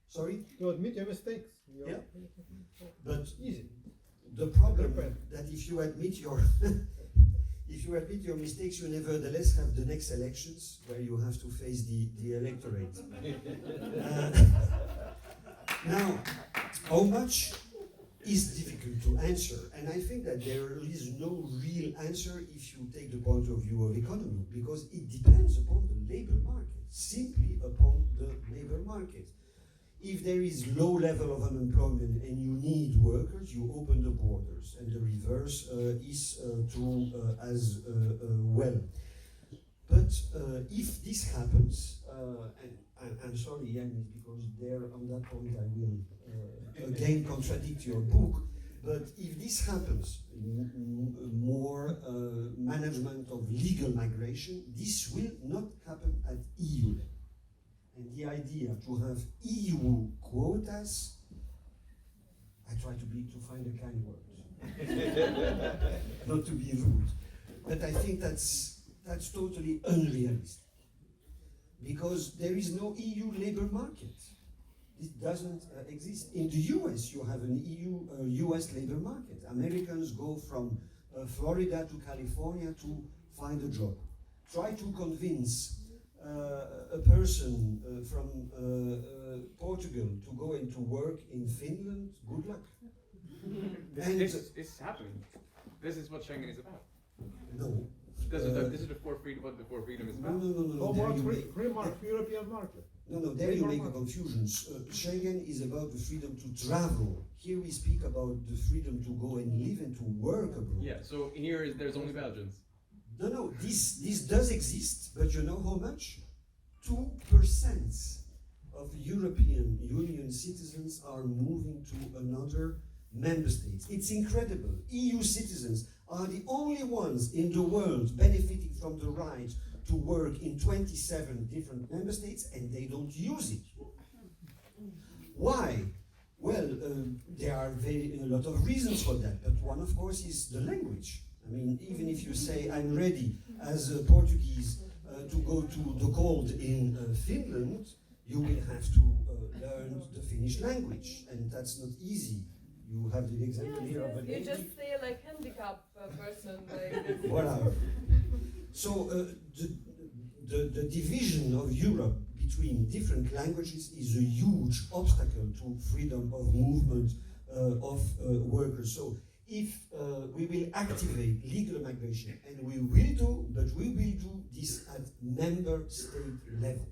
Sorry? To admit your mistakes. Yeah. But easy. The problem that if you admit your if you admit your mistakes, you nevertheless have the next elections where you have to face the electorate. Now, how much is difficult to answer, and I think that there is no real answer if you take the point of view of economy, because it depends upon the labor market, simply upon the labor market. If there is low level of unemployment and you need workers, you open the borders, and the reverse is true as well. But if this happens, and I'm sorry, Yannis, because there on that point I will again contradict your book, but if this happens, more management of legal migration, this will not happen at EU level. And the idea to have EU quotas, I try to find a kind word, not to be rude, but I think that's totally unrealistic, because there is no EU labor market. It doesn't exist. In the US, you have an US labor market. Americans go from Florida to California to find a job. Try to convince a person from Portugal to go and to work in Finland, good luck. This is happening. This is what Schengen is about. No. This is the four freedom, what the four freedom is about. No. European market. No, there you make a confusion. Schengen is about the freedom to travel. Here we speak about the freedom to go and live and to work abroad. Yeah, so here there's only Belgians. No, this does exist, but you know how much? 2% of European Union citizens are moving to another member state. It's incredible. EU citizens are the only ones in the world benefiting from the right to work in 27 different member states, and they don't use it. Why? Well, there are a lot of reasons for that, but one, of course, is the language. I mean, even if you say, I'm ready as a Portuguese to go to the cold in Finland, you will have to learn the Finnish language, and that's not easy. You have the example here of a lady. You just say like handicapped person. Like Voilà. So the division of Europe between different languages is a huge obstacle to freedom of movement of workers. So if we will activate legal migration, and we will do this at member state level.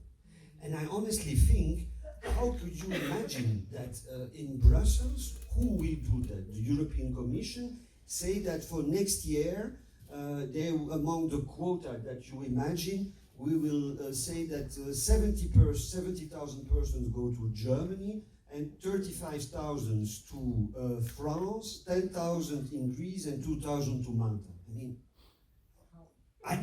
And I honestly think, how could you imagine that in Brussels, who will do that? The European Commission say that for next year, among the quota that you imagine, we will say that 70,000 persons go to Germany, and 35,000 to France, 10,000 in Greece, and 2,000 to Malta. I mean,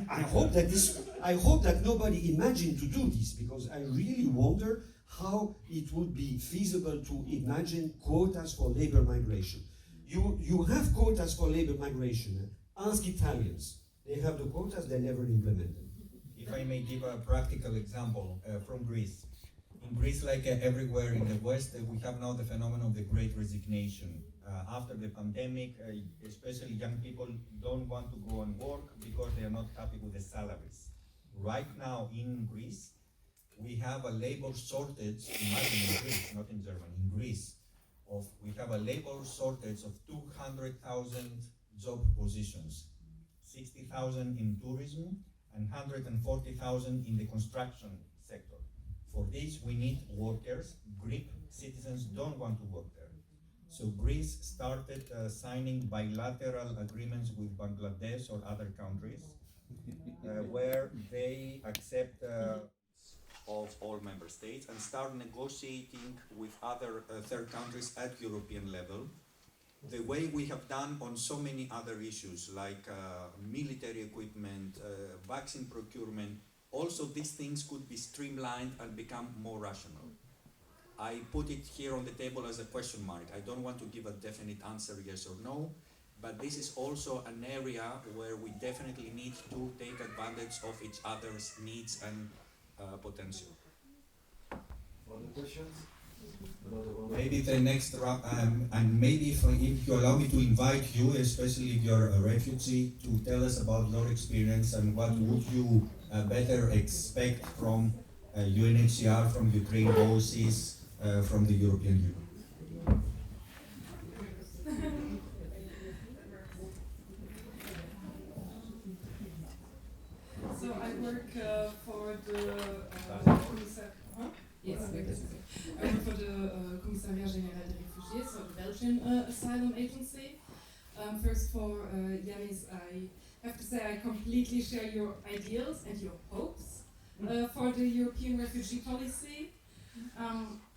I hope that nobody imagined to do this, because I really wonder how it would be feasible to imagine quotas for labor migration. You have quotas for labor migration. Ask Italians. They have the quotas, they never implement them. If I may give a practical example from Greece. In Greece, like everywhere in the West, we have now the phenomenon of the Great Resignation. After the pandemic, especially young people don't want to go and work because they are not happy with the salaries. Right now in Greece, we have a labor shortage, imagine in Greece, not in Germany, in Greece, we have a labor shortage of 200,000 job positions, 60,000 in tourism and 140,000 in the construction sector. For this, we need workers. Greek citizens don't want to work there. So Greece started signing bilateral agreements with Bangladesh or other countries where they accept of all member states and start negotiating with other third countries at European level, the way we have done on so many other issues like military equipment, vaccine procurement. Also, these things could be streamlined and become more rational. I put it here on the table as a question mark. I don't want to give a definite answer, yes or no, but this is also an area where we definitely need to take advantage of each other's needs and potential. Other questions? Maybe the next round, and maybe if you allow me to invite you, especially if you're a refugee, to tell us about your experience and what would you better expect from UNHCR, from Ukrainian Voices, from the European Union. So I work for the I work for the Commissariat Général des Réfugiés, so the Belgian asylum agency. First for Yannis, I have to say I completely share your ideals and your hopes for the European refugee policy.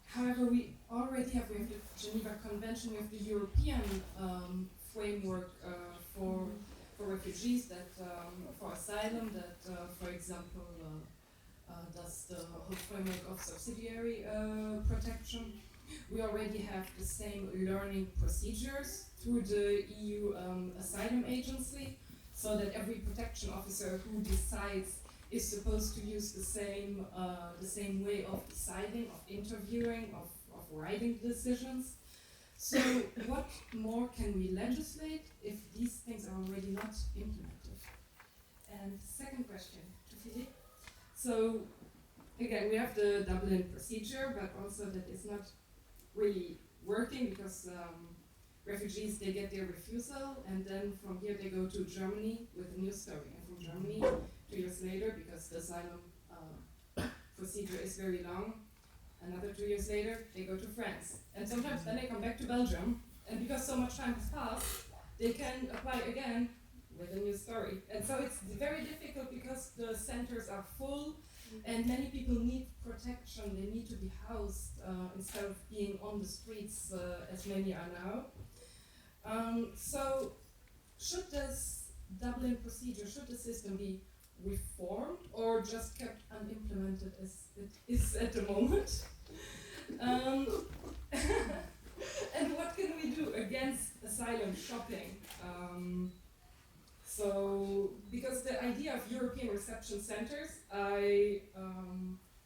However, we already have the Geneva Convention, we have the European framework for refugees, that for asylum, that for example does the whole framework of subsidiary protection. We already have the same learning procedures through the EU asylum agency, so that every protection officer who decides is supposed to use the same way of deciding, of interviewing, of writing decisions. So what more can we legislate if these things are already not implemented? And second question to Philippe. So again, we have the Dublin procedure, but also that is not really working because refugees, they get their refusal, and then from here they go to Germany with a new story. And from Germany, 2 years later, because the asylum procedure is very long, another 2 years later, they go to France. And sometimes then they come back to Belgium, and because so much time has passed, they can apply again with a new story. And so it's very difficult because the centers are full, and many people need protection. They need to be housed instead of being on the streets as many are now. So should this Dublin procedure, should the system be reformed or just kept unimplemented as it is at the moment? And what can we do against asylum shopping? So, because the idea of European reception centers,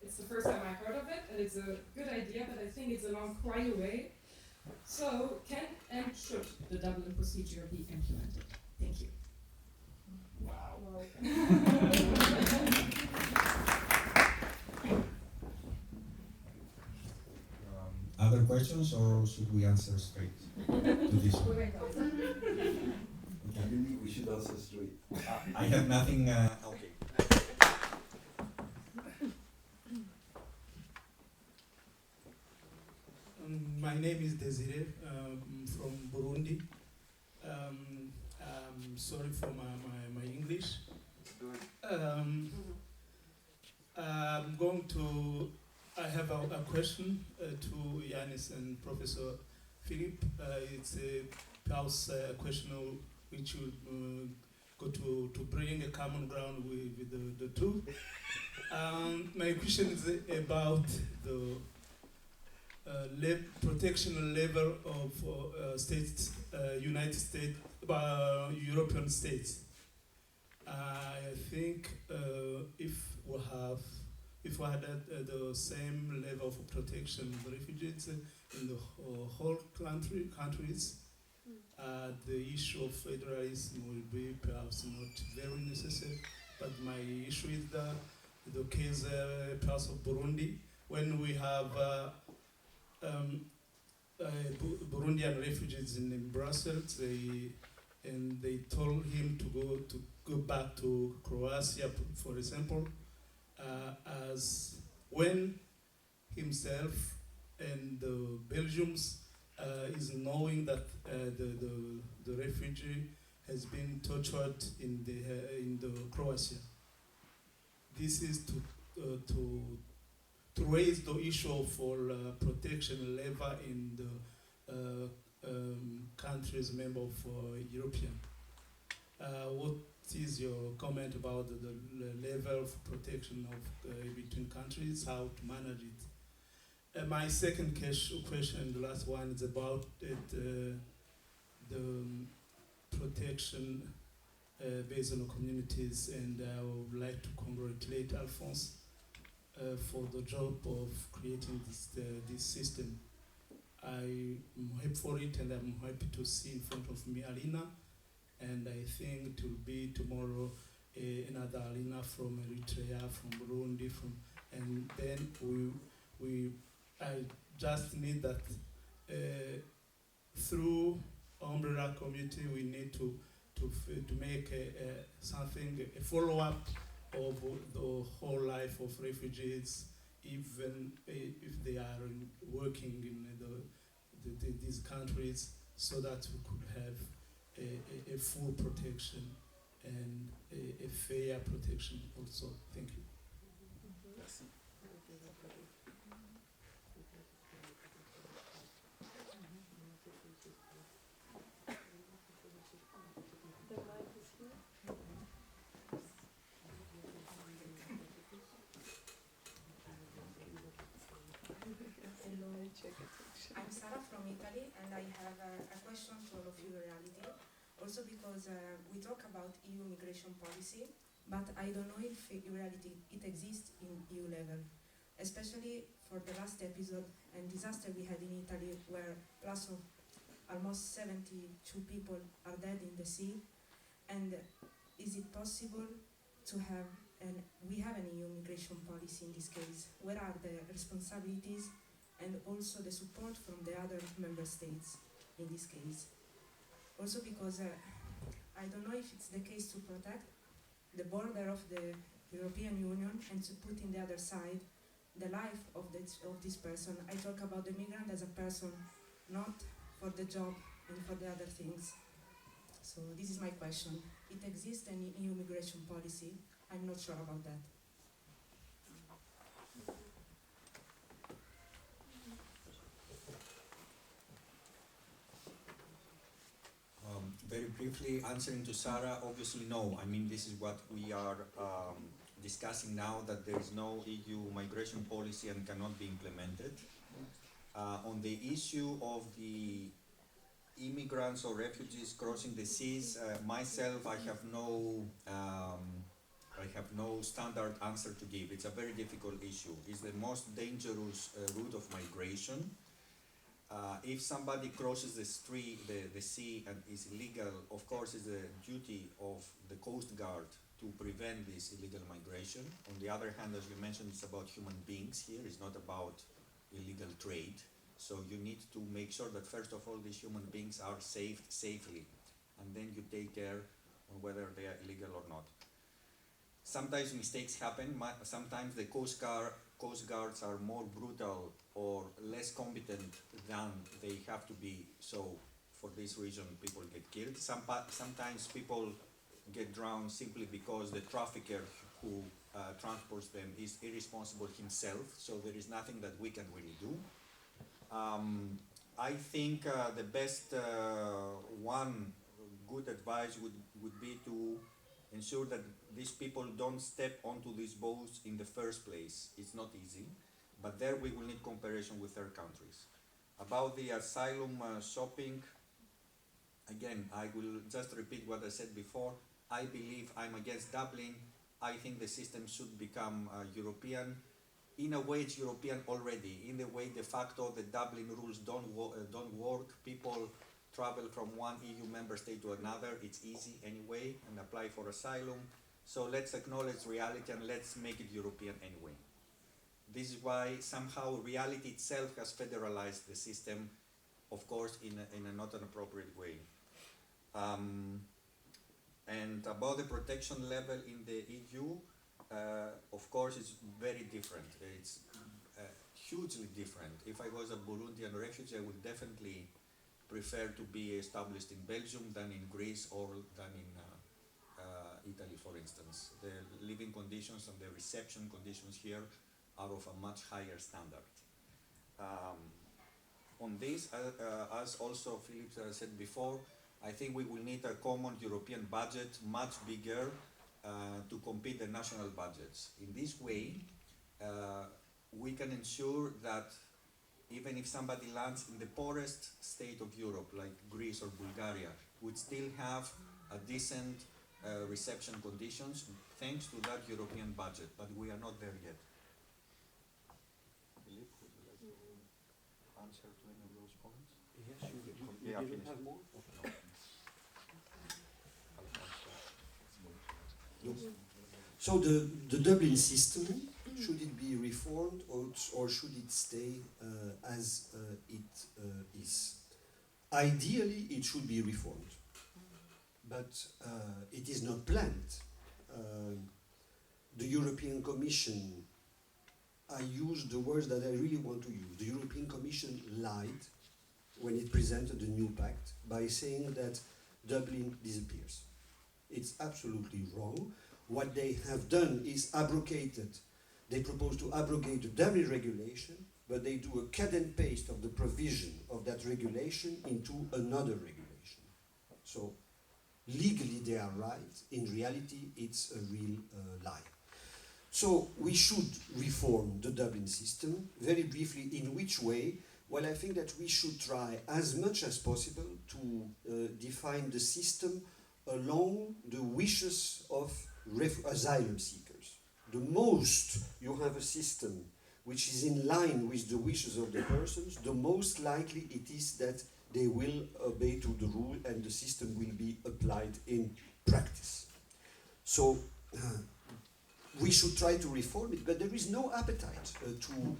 it's the first time I heard of it, and it's a good idea, but I think it's a long cry away. So, can and should the Dublin procedure be implemented? Thank you. Wow. Other questions, or should we answer straight to this one? I believe we should answer straight. I have nothing. Okay. My name is Desiree from Burundi. I'm sorry for my English. I have a question to Yannis and Professor Philippe. It's perhaps a question which will go to bring a common ground with the two. My question is about protection level of states, United States, European states. I think if we had the same level of protection of refugees in the whole countries, the issue of federalism will be perhaps not very necessary. But my issue is the case perhaps of Burundi, when we have Burundian refugees in Brussels, they told him to go back to Croatia, for example, as when himself and the Belgians is knowing that the refugee has been tortured in the Croatia. This is to raise the issue for protection level in the countries member of European. What is your comment about the level of protection of between countries, how to manage it? My second question, the last one, is about the protection based on communities, and I would like to congratulate Alphonse for the job of creating this system. I'm happy for it, and I'm happy to see in front of me Alina, and I think it will be tomorrow another Alina from Eritrea, from Burundi, and then I just need that through umbrella committee we need to make a follow-up of the whole life of refugees, even if they are working in these countries, so that we could have a full protection and a fair protection also. Thank you. I'm Sara from Italy, and I have a question to all of you, reality. Also because we talk about EU migration policy, but I don't know if in reality it exists in EU level. Especially for the last episode and disaster we had in Italy, where plus of almost 72 people are dead in the sea. And is it possible to have, and we have an EU migration policy in this case, where are the responsibilities and also the support from the other member states in this case? Also because I don't know if it's the case to protect the border of the European Union and to put in the other side the life of this person. I talk about the migrant as a person, not for the job and for the other things. So this is my question. It exists an EU migration policy? I'm not sure about that. Very briefly, answering to Sarah, obviously no. I mean, this is what we are discussing now, that there is no EU migration policy and cannot be implemented. On the issue of the immigrants or refugees crossing the seas, myself, I have no standard answer to give. It's a very difficult issue. It's the most dangerous route of migration. If somebody crosses the sea and is illegal, of course it's the duty of the Coast Guard to prevent this illegal migration. On the other hand, as you mentioned, it's about human beings here, it's not about illegal trade. So you need to make sure that first of all these human beings are saved safely, and then you take care on whether they are illegal or not. Sometimes mistakes happen, sometimes the Coast Guards are more brutal or less competent than they have to be, so for this reason people get killed. Sometimes people get drowned simply because the trafficker who transports them is irresponsible himself, so there is nothing that we can really do. I think the best one good advice would be to ensure that these people don't step onto these boats in the first place. It's not easy, But there we will need comparison with third countries. About the asylum shopping, again, I will just repeat what I said before. I believe I'm against Dublin. I think the system should become European. In a way, it's European already. In a way, de facto, the Dublin rules don't work. People travel from one EU member state to another. It's easy anyway, and apply for asylum. So let's acknowledge reality and let's make it European anyway. This is why somehow reality itself has federalized the system, of course, in a not an appropriate way. And about the protection level in the EU, of course, it's very different. It's hugely different. If I was a Burundian refugee, I would definitely prefer to be established in Belgium than in Greece or than in Italy, for instance. The living conditions and the reception conditions here are of a much higher standard. On this, as also Philippe said before, I think we will need a common European budget, much bigger, to compete the national budgets. In this way, we can ensure that even if somebody lands in the poorest state of Europe, like Greece or Bulgaria, would still have a decent reception conditions thanks to that European budget, but we are not there yet. Philippe, would you like to answer to any of those points? Yes, you didn't have more? Okay. So the Dublin system, should it be reformed or should it stay as it is? Ideally, it should be reformed, but it is not planned. The European Commission, I use the words that I really want to use. The European Commission lied when it presented the new pact by saying that Dublin disappears. It's absolutely wrong. What they have done is abrogated. They propose to abrogate the Dublin regulation, but they do a cut and paste of the provision of that regulation into another regulation. So legally they are right. In reality, it's a real lie. So we should reform the Dublin system. Very briefly, in which way? Well, I think that we should try as much as possible to define the system along the wishes of asylum seekers. The most you have a system which is in line with the wishes of the persons, the most likely it is that they will obey to the rule and the system will be applied in practice. So we should try to reform it, but there is no appetite to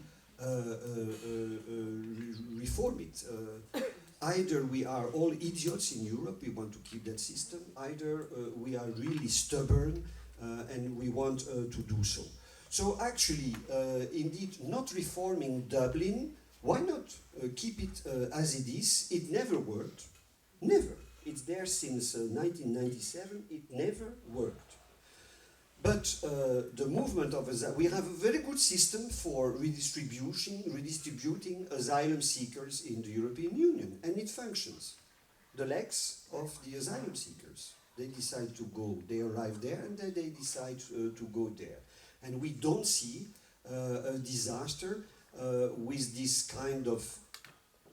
reform it. Either we are all idiots in Europe, we want to keep that system, either we are really stubborn and we want to do so. So actually, indeed, not reforming Dublin, why not keep it as it is? It never worked. Never. It's there since 1997, it never worked. But the movement of asylum, we have a very good system for redistributing asylum seekers in the European Union, and it functions. The legs of the asylum seekers, they decide to go, they arrive there, and then they decide to go there. And we don't see a disaster with this kind of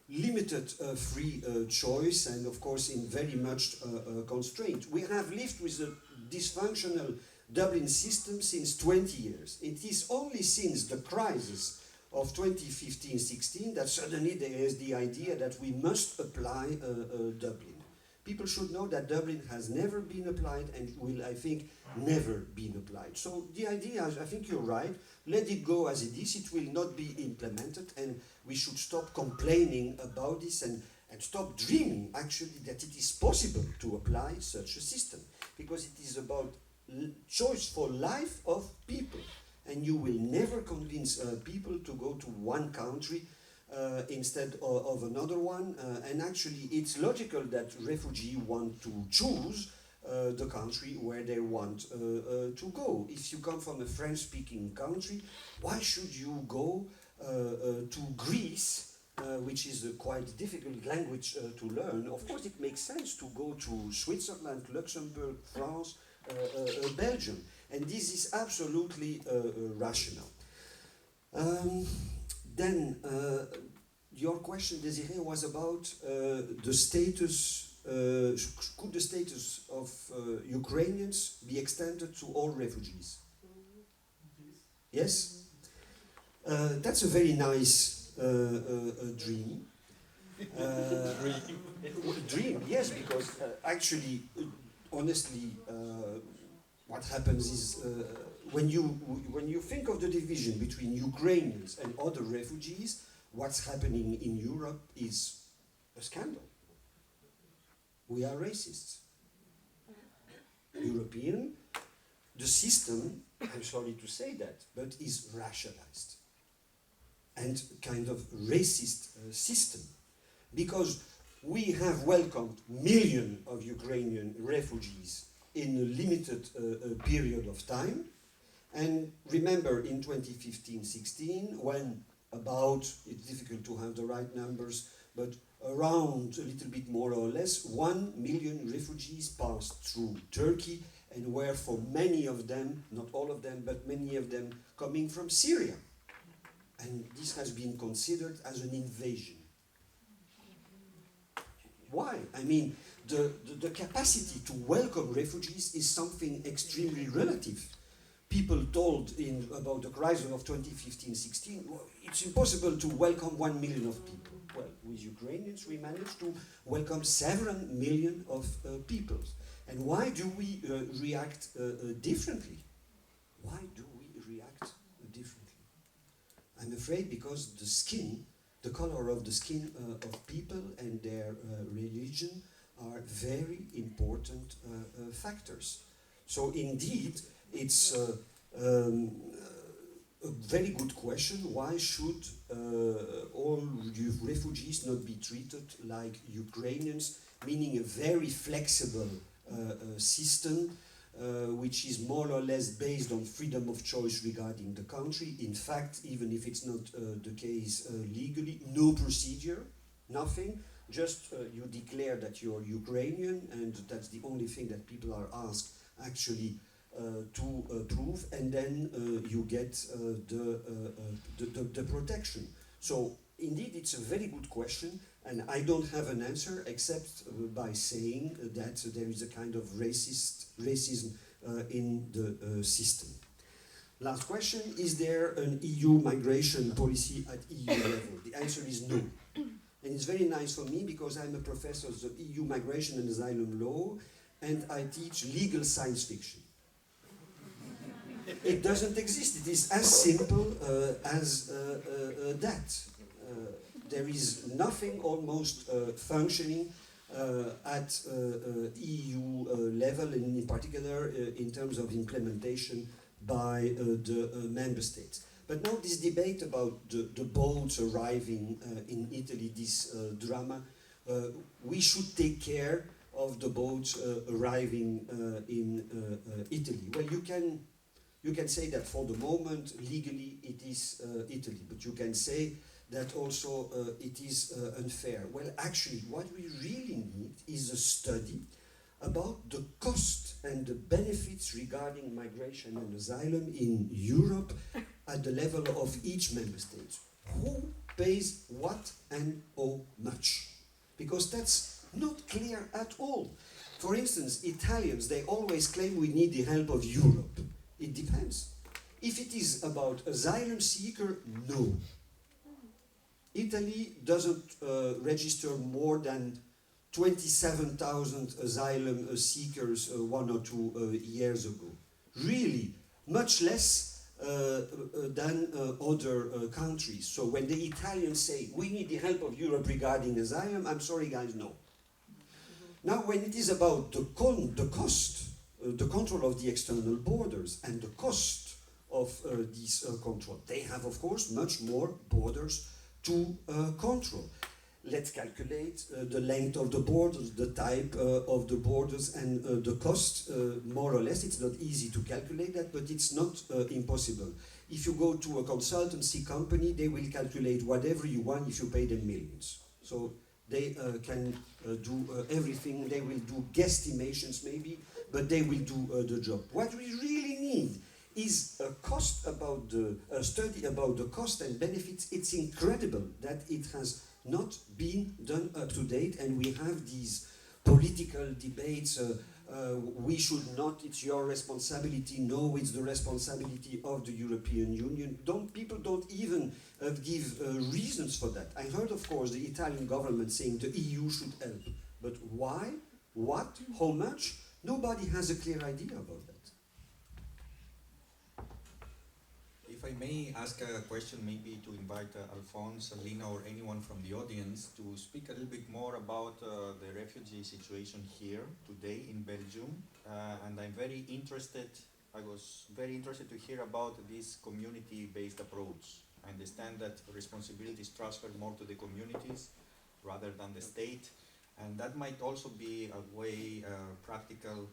limited free choice, and of course in very much constraint. We have lived with a dysfunctional Dublin system since 20 years. It is only since the crisis of 2015-16 that suddenly there is the idea that we must apply Dublin. People should know that Dublin has never been applied and will, I think, never been applied. So the idea is, I think you're right, let it go as it is, it will not be implemented, and we should stop complaining about this and stop dreaming actually that it is possible to apply such a system, because it is about choice for life of people, and you will never convince people to go to one country instead of another one, and actually it's logical that refugees want to choose the country where they want to go. If you come from a French-speaking country, why should you go to Greece, which is a quite difficult language to learn? Of course it makes sense to go to Switzerland, Luxembourg, France, Belgium, and this is absolutely rational. Then, your question, Desiree, was about the status, could the status of Ukrainians be extended to all refugees? Yes? That's a very nice dream. Dream, yes, because actually, honestly, what happens is when you think of the division between Ukrainians and other refugees, what's happening in Europe is a scandal. We are racists. European, the system, I'm sorry to say that, but is racialized and kind of racist system, because we have welcomed millions of Ukrainian refugees in a limited period of time. And remember in 2015-16, when about, it's difficult to have the right numbers, but around a little bit more or less, 1 million refugees passed through Turkey, and were for many of them, not all of them, but many of them coming from Syria. And this has been considered as an invasion. Why? I mean, the capacity to welcome refugees is something extremely relative. People told about the crisis of 2015-16, well, it's impossible to welcome 1 million of people. Well, with Ukrainians, we managed to welcome 7 million of people. And why do we react differently? Why do we react differently? I'm afraid because the color of the skin of people and their religion are very important factors. So indeed, it's a very good question. Why should all refugees not be treated like Ukrainians, meaning a very flexible system which is more or less based on freedom of choice regarding the country. In fact, even if it's not the case legally, no procedure, nothing. Just you declare that you're Ukrainian, and that's the only thing that people are asked actually to prove, and then you get the protection. So indeed, it's a very good question, and I don't have an answer except by saying that there is a kind of racism in the system. Last question, is there an EU migration policy at EU level? The answer is no. And it's very nice for me because I'm a professor of EU migration and asylum law, and I teach legal science fiction. It doesn't exist. It is as simple as that. There is nothing almost functioning at EU level, and in particular in terms of implementation by the member states. But now this debate about the boats arriving in Italy, this drama, we should take care of the boats arriving in Italy. Well, you can say that for the moment, legally, it is Italy, but you can say that also it is unfair. Well, actually, what we really need is a study about the cost and the benefits regarding migration and asylum in Europe at the level of each member state. Who pays what and how much? Because that's not clear at all. For instance, Italians, they always claim we need the help of Europe. It depends. If it is about asylum seeker, no. Italy doesn't register more than 27,000 asylum seekers 1 or 2 years ago. Really, much less than other countries. So when the Italians say, we need the help of Europe regarding asylum, I'm sorry guys, no. Now when it is about the cost, the control of the external borders and the cost of this control, they have of course much more borders to control. Let's calculate the length of the borders, the type of the borders, and the cost, more or less. It's not easy to calculate that, but it's not impossible. If you go to a consultancy company, they will calculate whatever you want if you pay them millions. So they can do everything. They will do guesstimations maybe, but they will do the job. What we really need is a cost about a study about the cost and benefits. It's incredible that it has not been done up to date, and we have these political debates. We should not, it's your responsibility. No, it's the responsibility of the European Union. People don't even give reasons for that. I heard, of course, the Italian government saying the EU should help. But why? What? How much? Nobody has a clear idea about that. If I may ask a question, maybe to invite Alphonse, Alina, or anyone from the audience to speak a little bit more about the refugee situation here today in Belgium. And I was very interested to hear about this community-based approach. I understand that responsibility is transferred more to the communities rather than the state. And that might also be a way, practical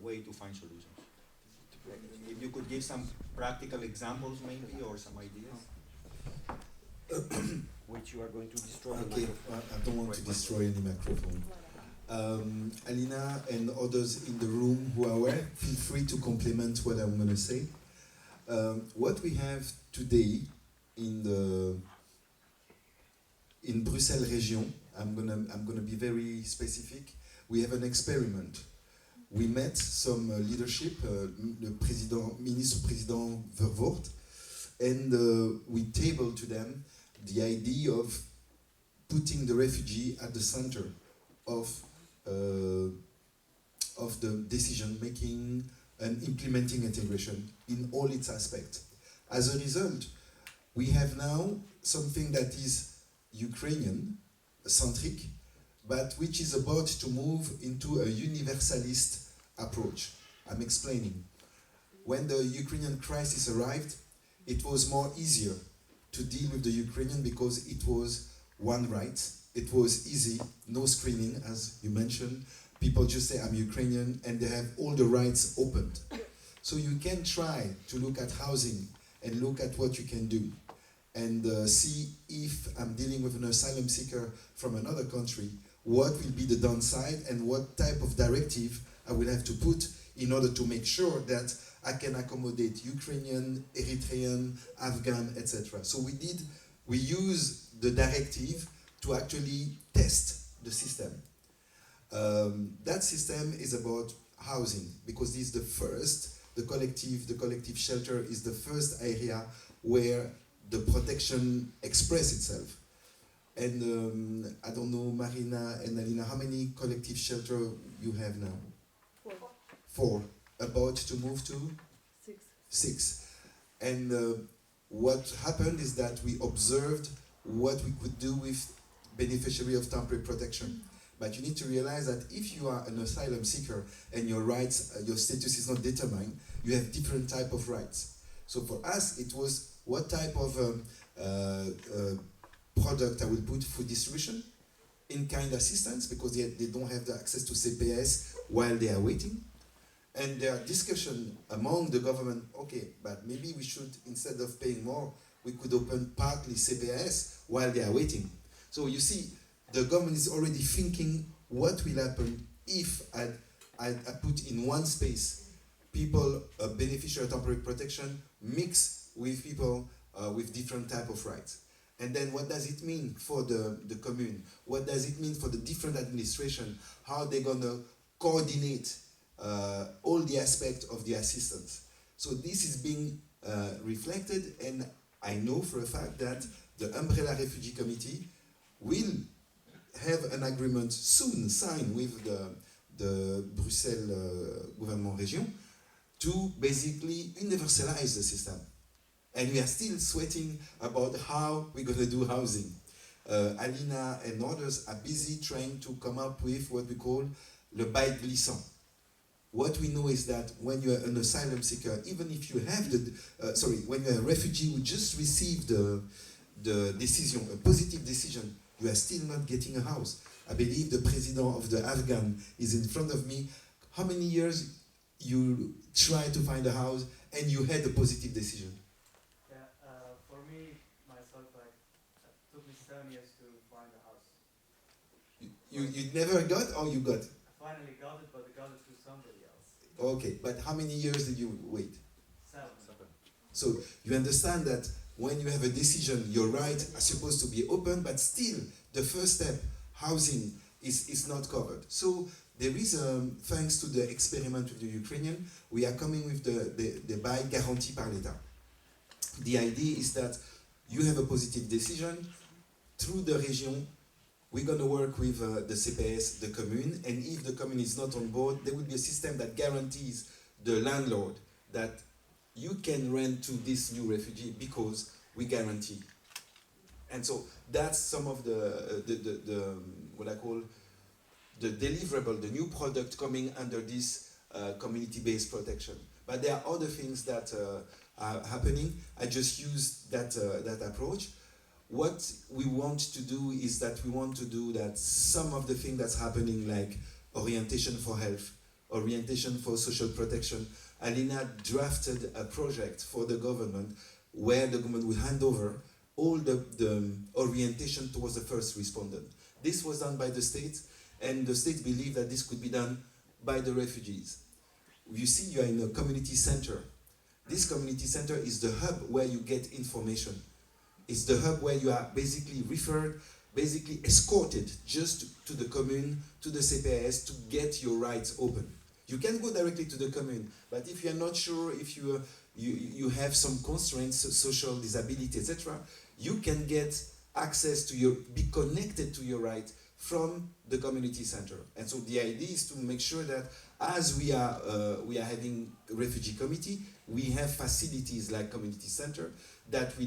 way to find solutions. If you could give some practical examples maybe, or some ideas. Which you are going to destroy. Okay, I don't want to destroy any microphone. Alina and others in the room who are aware, feel free to complement what I'm going to say. What we have today in Bruxelles region, I'm gonna be very specific. We have an experiment. We met some leadership, the Ministre-Président Vervoort, and we tabled to them the idea of putting the refugee at the center of the decision making and implementing integration in all its aspects. As a result, we have now something that is Ukrainian-centric, but which is about to move into a universalist approach. I'm explaining. When the Ukrainian crisis arrived, it was more easier to deal with the Ukrainian because it was one right. It was easy, no screening, as you mentioned. People just say, I'm Ukrainian, and they have all the rights opened. So you can try to look at housing and look at what you can do and see if I'm dealing with an asylum seeker from another country, what will be the downside and what type of directive I will have to put in order to make sure that I can accommodate Ukrainian, Eritrean, Afghan, etc. So we use the directive to actually test the system. That system is about housing, because this is the collective shelter is the first area where the protection express itself. And I don't know, Marina and Alina, how many collective shelter you have now? 4. About to move to? 6. And what happened is that we observed what we could do with beneficiary of temporary protection. But you need to realize that if you are an asylum seeker and your rights, your status is not determined, you have different type of rights. So for us, it was what type of product I will put, food distribution, in-kind assistance, because they don't have the access to CPS while they are waiting. And there are discussion among the government, okay, but maybe we should, instead of paying more, we could open partly CPS while they are waiting. So you see, the government is already thinking what will happen if I put in one space people, beneficiary of temporary protection, mix with people with different type of rights. And then what does it mean for the commune? What does it mean for the different administration? How they're going to coordinate all the aspects of the assistance. So this is being reflected, and I know for a fact that the Umbrella Refugee Committee will have an agreement soon signed with the Bruxelles Gouvernement Région to basically universalize the system. And we are still sweating about how we're going to do housing. Alina and others are busy trying to come up with what we call le bail glissant. What we know is that when you're an asylum seeker, even if you have when you're a refugee who just received the decision, a positive decision, you are still not getting a house. I believe the president of the Afghan is in front of me. How many years you tried to find a house and you had a positive decision? Yeah, for me, myself, it took me 7 years to find a house. You never got, or you got? I finally got it, but I got it through somebody else. Okay, but how many years did you wait? So you understand that when you have a decision, your rights are supposed to be open, but still the first step, housing, is not covered. So there is, thanks to the experiment with the Ukrainian, we are coming with the bail garanti par l'État. The idea is that you have a positive decision, through the region, we're going to work with the CPS, the commune, and if the commune is not on board, there will be a system that guarantees the landlord that you can rent to this new refugee because we guarantee. And so that's some of the what I call the deliverable, the new product coming under this community-based protection. But there are other things that are happening. I just used that approach. What we want to do is that we want to do that some of the things that's happening, like orientation for health, orientation for social protection. Alina drafted a project for the government where the government will hand over all the orientation towards the first respondent. This was done by the state, and the state believed that this could be done by the refugees. You see, you are in a community center. This community center is the hub where you get information. It's the hub where you are basically referred, basically escorted just to the commune, to the CPS, to get your rights open. You can go directly to the commune, but if you are not sure, if you have some constraints, social disability, etc., you can get access to be connected to your right from the community center. And so the idea is to make sure that as we are having a refugee committee, we have facilities like community center that will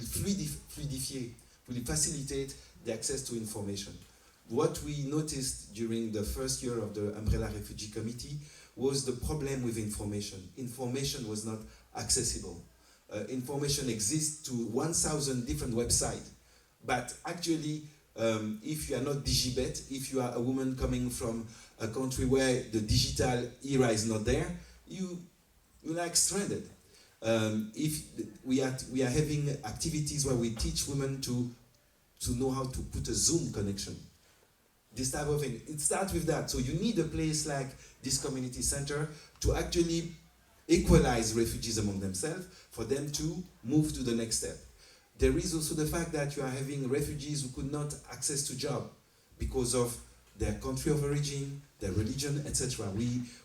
will facilitate the access to information. What we noticed during the first year of the Umbrella Refugee Committee was the problem with information. Information was not accessible. Information exists to 1,000 different websites, but actually, if you are not digibet, if you are a woman coming from a country where the digital era is not there, you're like stranded. If we are having activities where we teach women to know how to put a Zoom connection, this type of thing. It starts with that. So you need a place like this community center to actually equalize refugees among themselves, for them to move to the next step. There is also the fact that you are having refugees who could not access to job because of their country of origin, their religion, etc.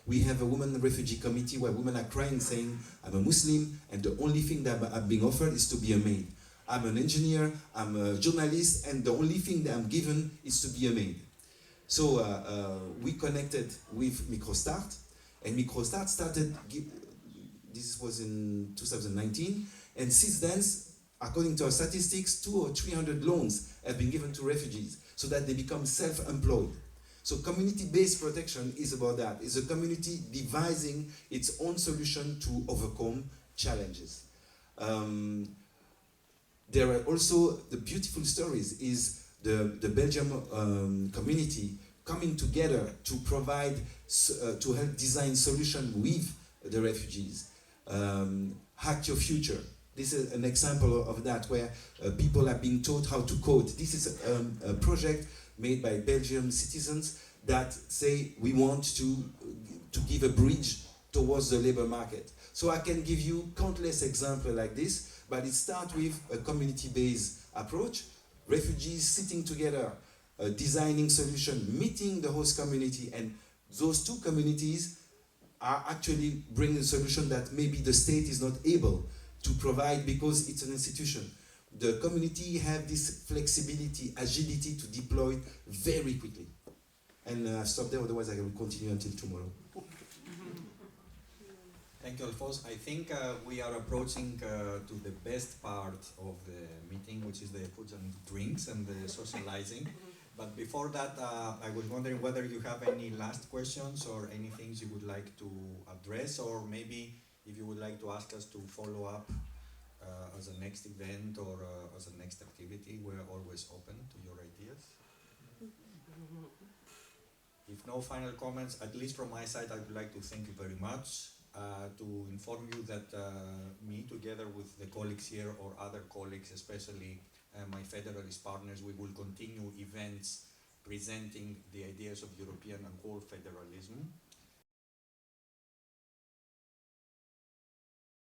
We have a women refugee committee where women are crying saying, I'm a Muslim and the only thing that I'm being offered is to be a maid. I'm an engineer, I'm a journalist, and the only thing that I'm given is to be a maid. So we connected with MicroStart, and MicroStart started, this was in 2019, and since then, according to our statistics, 200 or 300 loans have been given to refugees so that they become self-employed. So community-based protection is about that. It's a community devising its own solution to overcome challenges. There are also the beautiful stories is the Belgium community coming together to provide, to help design solutions with the refugees. Hack Your Future. This is an example of that, where people are being taught how to code. This is a project made by Belgian citizens that say we want to give a bridge towards the labor market. So I can give you countless examples like this, but it starts with a community-based approach, refugees sitting together, designing solutions, meeting the host community, and those two communities are actually bringing a solution that maybe the state is not able to provide because it's an institution. The community have this flexibility, agility to deploy very quickly. And I'll stop there, otherwise I will continue until tomorrow. Thank you, Alphonse. I think we are approaching to the best part of the meeting, which is the foods and drinks and the socializing. But before that, I was wondering whether you have any last questions or any things you would like to address, or maybe if you would like to ask us to follow up as a next event or as a next activity. We're always open to your ideas. If no final comments, at least from my side, I would like to thank you very much. To inform you that me, together with the colleagues here or other colleagues, especially my federalist partners, we will continue events presenting the ideas of European and world federalism.